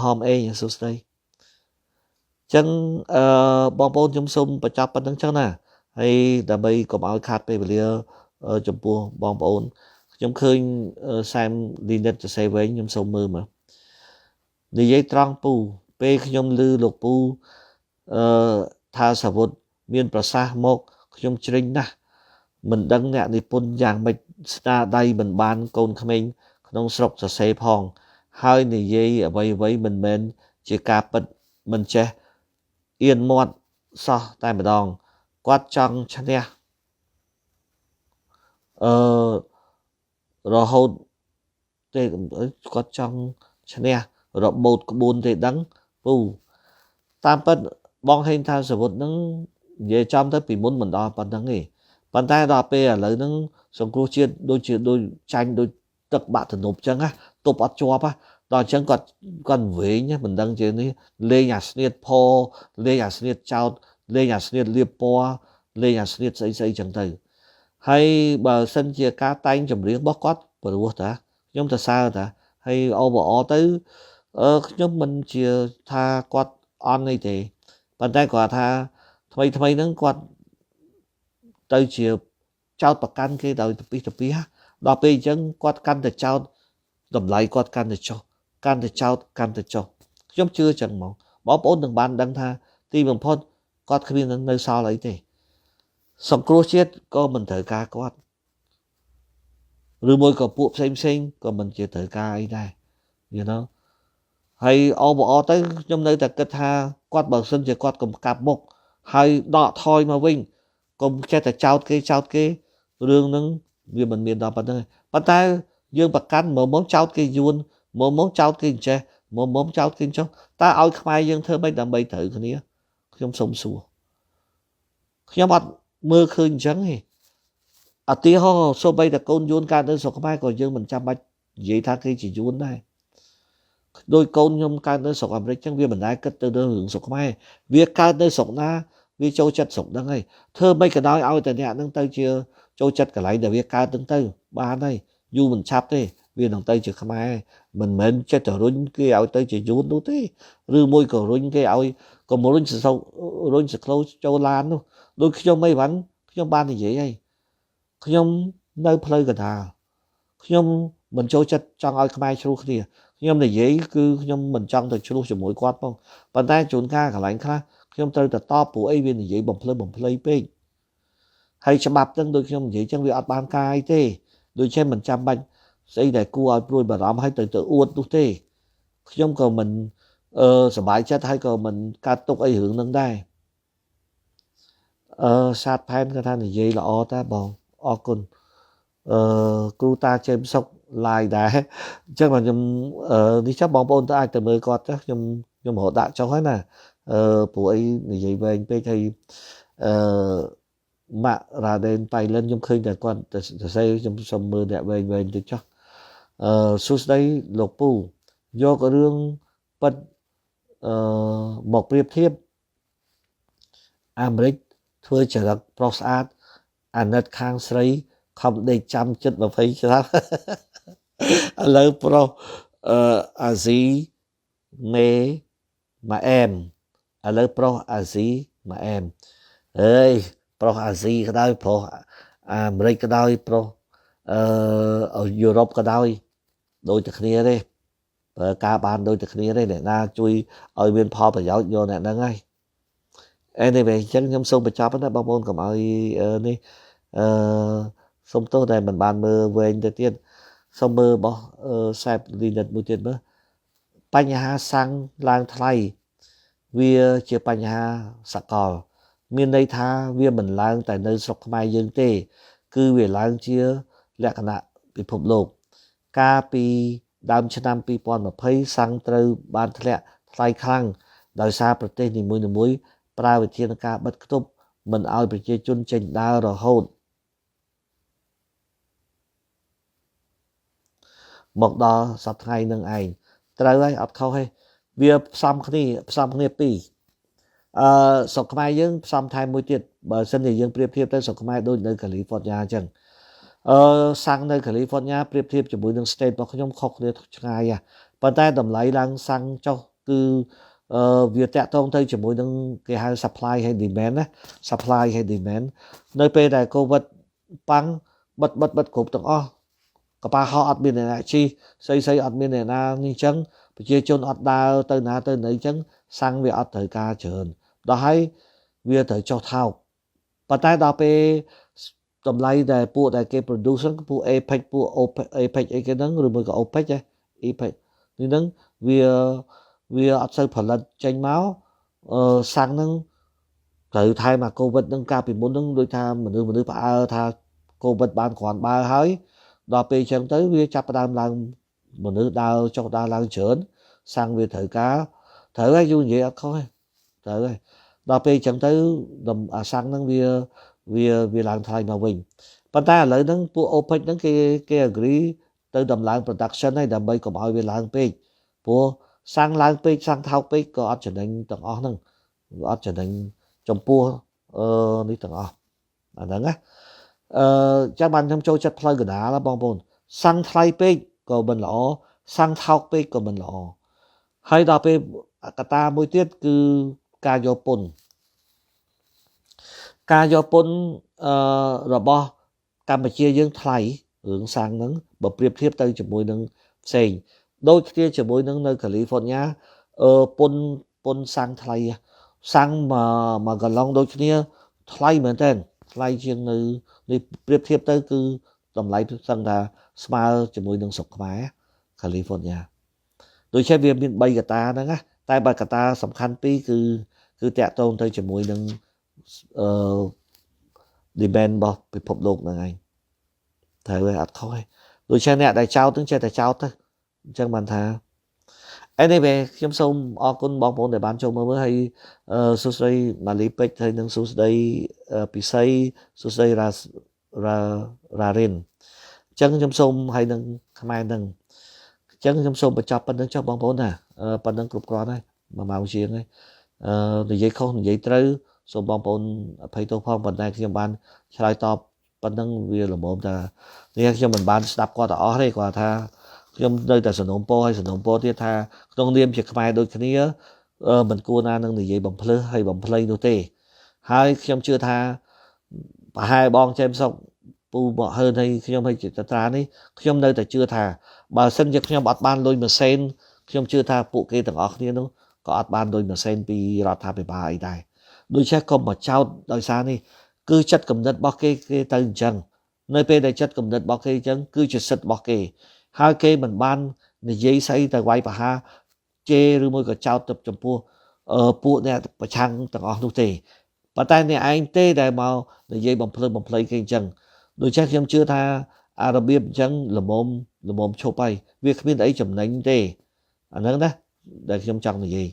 Speaker 1: ហមអេសួស្ដីចឹងបងប្អូនខ្ញុំសូមបញ្ចប់ប៉ុណ្្នឹងចឹងណាហើយដើម្បីកុំឲ្យខាតពេលវេលាចំពោះបងប្អូនខ្ញុំឃើញសែមលីនិតសរសេរវិញខ្ញុំសូមមើលមកនិយាយត្រង់ពូពេលខ្ញុំឮលោកពូថាសាវុធមានប្រសាសន៍មកខ្ញុំជ្រិញណាស់មិនដឹងអ្នកនិពន្ធយ៉ាងម៉េចស្នាដៃមិនបានកូនក្មេងក្នុងស្រុកសរសេរផងហើយនិយាយអ្វីមិនមែនជាការពិតមិនចេះអៀនមាត់សោះតែម្ដងគាត់ចង់ឈ្នះរហូតទេគាត់ចង់ឈ្នះរបូតក្បួនទេដឹងពូ តាមពិតបងឃើញថាសវុតហ្នឹងនិយាយចំទៅពីមុនមិនដល់ប៉ុណ្្នឹងទេប៉ុន្តែដល់ពេលឥឡូវហ្នឹងសង្គ្រោះជាតិដូចចាញ់ដូចទឹកបាក់ទំនប់ចឹងណាទប់អត់ជាប់ដល់អញ្ចឹងគាត់វែងមិនដឹងជានេះលេងអាស្នៀតផលេងអាស្នៀតចោតលេងអាស្នៀតលៀបពណ៌លេងអាស្នៀតស្អីចឹងទៅហើយបើសិនជាការតែងចម្រៀងរបស់គាត់ព្រោះតាខ្ញុំទៅសើតាហើយoverallទៅខ្ញុំមិនជាថាគាត់អន់អីទេប៉ុន្តែគាត់ថាថ្មីហ្នឹងគាត់ទៅជាចោតប្រកាន់គេដោយទៅពីដល់ពេលអញ្ចឹងគាត់កាន់តែចោតតម្លៃគាត់កាន់តែចុះកាន់តែចោតកាន់តែចុះខ្ញុំជឿចឹងហ្មងបងប្អូននឹងបានដឹងថាទីបំផុតគាត់គ្មាននៅសល់អីទេសង្គ្រោះជាតិក៏មិនត្រូវការគាត់ឬមួយក៏ពួកផ្សេងក៏មិនជាត្រូវការអីដែរ you know ហើយoverallទៅខ្ញុំនៅតែគិតថាគាត់បើសិនជាគាត់កំកាប់មុខហើយដកថយមកវិញកុំចេះតែចោតគេរឿងហ្នឹងវាមិនមានដល់ប៉ុណ្្នឹងប៉ុន្តែយើងប្រកាន់មកចោតគេយួនមកចោតគេអញ្ចេះមកចោតគេអញ្ចឹងតើឲ្យខ្មែរយើងធ្វើម៉េចដើម្បីត្រូវគ្នាខ្ញុំសុំសួរខ្ញុំអត់មើលឃើញអញ្ចឹងទេអតិហោសូម្បីតែកូនយួនកើតនៅស្រុកខ្មែរក៏យើងមិនចាំបាច់និយាយថាគេជាយួនដែរដោយកូនខ្ញុំកើតនៅស្រុកអាមេរិកចឹងវាមិនដែលគិតទៅរឿងស្រុកខ្មែរវាកើតនៅស្រុកណាវាចូលចិត្តស្រុកហ្នឹងហើយធ្វើមិនក៏ដោយឲ្យតែអ្នកហ្នឹងទៅជាចូលចិត្តកន្លែងដែលវាកើតហ្នឹងទៅបានហើយយូរមិនឆាប់ទេវានឹងទៅជាខ្មែរមិនមែនចិត្តទៅរុញគេឲ្យទៅជាយួននោះទេឬមួយក៏រុញគេឲ្យកុំរុញសក្លូចូលឡាននោះដូចខ្ញុំអីវ៉ាន់ខ្ញុំបាននិយាយហើយខ្ញុំនៅផ្លូវកណ្ដាលខ្ញុំមិនចូលចិត្តចង់ឲ្យខ្មែរឆ្លោះគ្នាខ្ញុំនិយាយគឺខ្ញុំមិនចង់ទៅឆ្លោះជាមួយគាត់ផងប៉ុន្តែជួនកាលកន្លែងខ្លះខ្ញុំត្រូវតែតបព្រោះអីវានិយាយបំភ្លឺពេកហើយច្បាប់ទាំងដូចខ្ញុំនិយាយចឹងវាអត់បានការអីទេដូចជាមិនចាំបាច់ស្អីដែលគួរឲ្យព្រួយបារម្ភឲ្យទៅអួតនោះទេខ្ញុំក៏មិនសប្បាយចិត្តហើយក៏មិនកាត់ទុកអីរឿងហ្នឹងដែរសាទផែនគាត់ថានិយាយល្អតាបងអរគុណគ្រូតាចេមសុក live ដែរអញ្ចឹងបាទខ្ញុំនេះចាំបងប្អូនទៅអាចទៅមើលគាត់ចុះខ្ញុំរកដាក់ចុះហើយណាព្រោះអីនិយាយវែងពេកហើយម៉ាក់រ៉ាដេនបៃលិនខ្ញុំឃើញតែគាត់ទៅសរសេរខ្ញុំសុំមើលអ្នកវែងទៅចុះសួស្ដីលោកពូយករឿងប៉ិតមកប្រៀបធៀបអាមេរិកធ្វើចរិតប្រុសស្អាតអាណិតខាងស្រីខំដេកចាំចិត្ត20ឆ្នាំឥឡូវប្រុសអាស៊ីមេម៉ាអែមឥឡូវប្រុសអាស៊ីម៉ាអែមអើយប្រុសអាស៊ីក៏ដោយប្រុសអាមេរិកក៏ដោយប្រុសយុរ៉ុបក៏ដោយដូចតែគ្នាទេប្រើការបានដូចតែគ្នាទេអ្នកណាជួយឲ្យមានផលប្រយោជន៍យកអ្នកហ្នឹងហើយ anyway អញ្ចឹងខ្ញុំសូមបញ្ចប់ណាបងប្អូនកុំឲ្យនេះសូមទោសដែលមិនបានមើលវែងទៅទៀតសូមមើលរបស់សែបលីនិតមួយទៀតមើលបញ្ហាសាំងឡើងថ្លៃវាជាបញ្ហាសកលមានន័យថាវាមិនឡើងតែនៅស្រុកខ្មែរយើងទេគឺវាឡើងជាលក្ខណៈពិភពលោកកាលពីដើមឆ្នាំ2020សាំងត្រូវបានធ្លាក់ថ្លៃខ្លាំងដោយសារប្រទេសនីមួយៗប្រើវិធានការបិទគប់មិនឲ្យប្រជាជនចេញដើររហូតមកដល់សប្តាហ៍ថ្ងៃនឹងឯងត្រូវហើយអត់ខុសទេវាផ្សំគ្នាពីរស្រុកខ្មែរយើងផ្សំថែមមួយទៀតបើសិនជាយើងប្រៀបធៀបទៅស្រុកខ្មែរដូចនៅកាលីហ្វ័រញ៉ាអញ្ចឹងសាំងនៅកាលីហ្វ័រញ៉ាប្រៀបធៀបជាមួយនឹង state របស់ខ្ញុំខុសគ្នាឆ្ងាយប៉ុន្តែតម្លៃឡើងសាំងចុះគឺវាតាក់ទងទៅជាមួយនឹងគេហៅ supply ហើយ demand ណា supply ហើយ demand នៅពេលដែល COVID ប៉ាំងបិទគ្រប់ទាំងអស់កប៉ាល់ហោះអត់មានអ្នកណាជិះស្អីអត់មានអ្នកណានេះអញ្ចឹងប្រជាជនអត់ដើរទៅណាទៅណីអញ្ចឹងសាំងវាអត់ត្រូវការច្រើនដល់ហើយវាត្រូវចុះថោកប៉ុន្តែដល់ពេលតម្លៃដែលពួកដែលគេ produce ហ្នឹងពួក APEC ពួក APEC អីគេហ្នឹងឬមួយក៏ OPEC APEC នេះហ្នឹងវាអត់សូវផលិតចេញមកសាំងហ្នឹងត្រូវថែមអា COVID ហ្នឹងកាលពីមុនហ្នឹងដូចថាមនុស្សផ្អើលថា COVID បានគ្រាន់បើហើយដល់ពេលអញ្ចឹងទៅវាចាប់ផ្ដើមឡើងមនុស្សដើរចុះដើរឡើងច្រើនសាំងវាត្រូវការត្រូវហើយយូរនិយាយអត់ខុសទេ ទៅហើយដល់ពេលអញ្ចឹងទៅអាសាំងហ្នឹងវាឡើងថ្លៃមកវិញប៉ុន្តែឥឡូវហ្នឹងពួក OPEC ហ្នឹងគេ agree ទៅដំឡើង production ហើយដើម្បីកុំឲ្យវាឡើងពេកព្រោះសាំងឡើងពេកសាំងថោកពេកក៏អត់ចំណេញទាំងអស់ហ្នឹងអត់ចំណេញចំពោះនេះទាំងអស់អាហ្នឹងណាចាំបានខ្ញុំចូលចិត្តផ្លូវកណ្ដាលបងប្អូនសាំងថ្លៃពេកក៏មិនល្អសាំងថោកពេកក៏មិនល្អហើយដល់ពេលកត្តាមួយទៀតគឺការយកពន្ធរបស់កម្ពុជាយើងថ្លៃរឿងសាំងហ្នឹងបើប្រៀបធៀបទៅជាមួយនឹងផ្សេងដូចគ្នាជាមួយនឹងនៅកាលីហ្វ័រញ៉ាពន្ធសាំងថ្លៃសាំងមកកន្លងដូចគ្នាថ្លៃមែនតើថ្លៃជាងនៅនេះប្រៀបធៀបទៅគឺតម្លៃសឹងថាស្មើជាមួយនឹងស្រុកខ្មែរកាលីហ្វ័រញ៉ាដូចជាវាមាន3កត្តាហ្នឹងណាតែបើកត្តាសំខាន់2គឺតាក់ទងទៅជាមួយនឹងdemand របស់ពិភពលោកហ្នឹងឯងត្រូវហើយអត់ខុសទេដូចជាអ្នកដែលចោតហ្នឹងចេះតែចោតទៅអញ្ចឹងបានថា anyway ខ្ញុំសូមអរគុណបងប្អូនដែលបានចូលមើលហើយសួស្ដីម៉ាលីពេជ្រហើយនឹងសួស្ដីពិសីសួស្ដីរ៉ារិនអញ្ចឹងខ្ញុំសូមហើយនឹងខ្មែរនឹងអញ្ចឹងខ្ញុំសូមបញ្ចប់ប៉ុណ្្នឹងចុះបងប្អូនណាប៉ុណ្្នឹងគ្រប់គ្រាន់ហើយ1ម៉ោងជាងហើយនិយាយខុសនិយាយត្រូវសូមបងប្អូនអភ័យទោសផងប៉ុន្តែខ្ញុំបានឆ្លើយតបប៉ុណ្្នឹងវាល្មមថានេះខ្ញុំមិនបានស្ដាប់គាត់ទាំងអស់ទេគាត់ថាខ្ញុំនៅតែសំណូមពរហើយសំណូមពរទៀតថាក្នុងនាមជាខ្មែរដូចគ្នាមិនគួរណានឹងនិយាយបំភ្លើសហើយបំភ្លៃនោះទេហើយខ្ញុំជឿថាប្រហែលបងចេមសុកពូមកហើហើយខ្ញុំហើយជាត្រានេះខ្ញុំនៅតែជឿថាបើសិនជាខ្ញុំអត់បានលុយម៉ាស៊ីនខ្ញុំជឿថាពួកគេទាំងអស់គ្នានោះក៏អត់បានលុយម៉ាស៊ីនពីរដ្ឋាភិបាលអីដែរដូច្នេះកុំមកចោទដោយសារនេះគឺចិត្តគំនិតរបស់គេទៅអញ្ចឹងនៅពេលដែលចិត្តគំនិតរបស់គេអញ្ចឹងគឺជាសិទ្ធិរបស់គេហើយគេមិនបាននិយាយស្អីទៅវាយប្រហារជេរឬមួយក៏ចោទទៅចំពោះពួកអ្នកប្រឆាំងទាំងអស់នោះទេប៉ុន្តែអ្នកឯងទេដែលមកនិយាយបំភ្លៃគេអញ្ចឹងដូច្នេះខ្ញុំជឿថាអារបៀបអញ្ចឹងល្មមឈប់ហើយវាគ្មានអីចំណេញទេអាហ្នឹងណាដែលខ្ញុំចង់និយាយ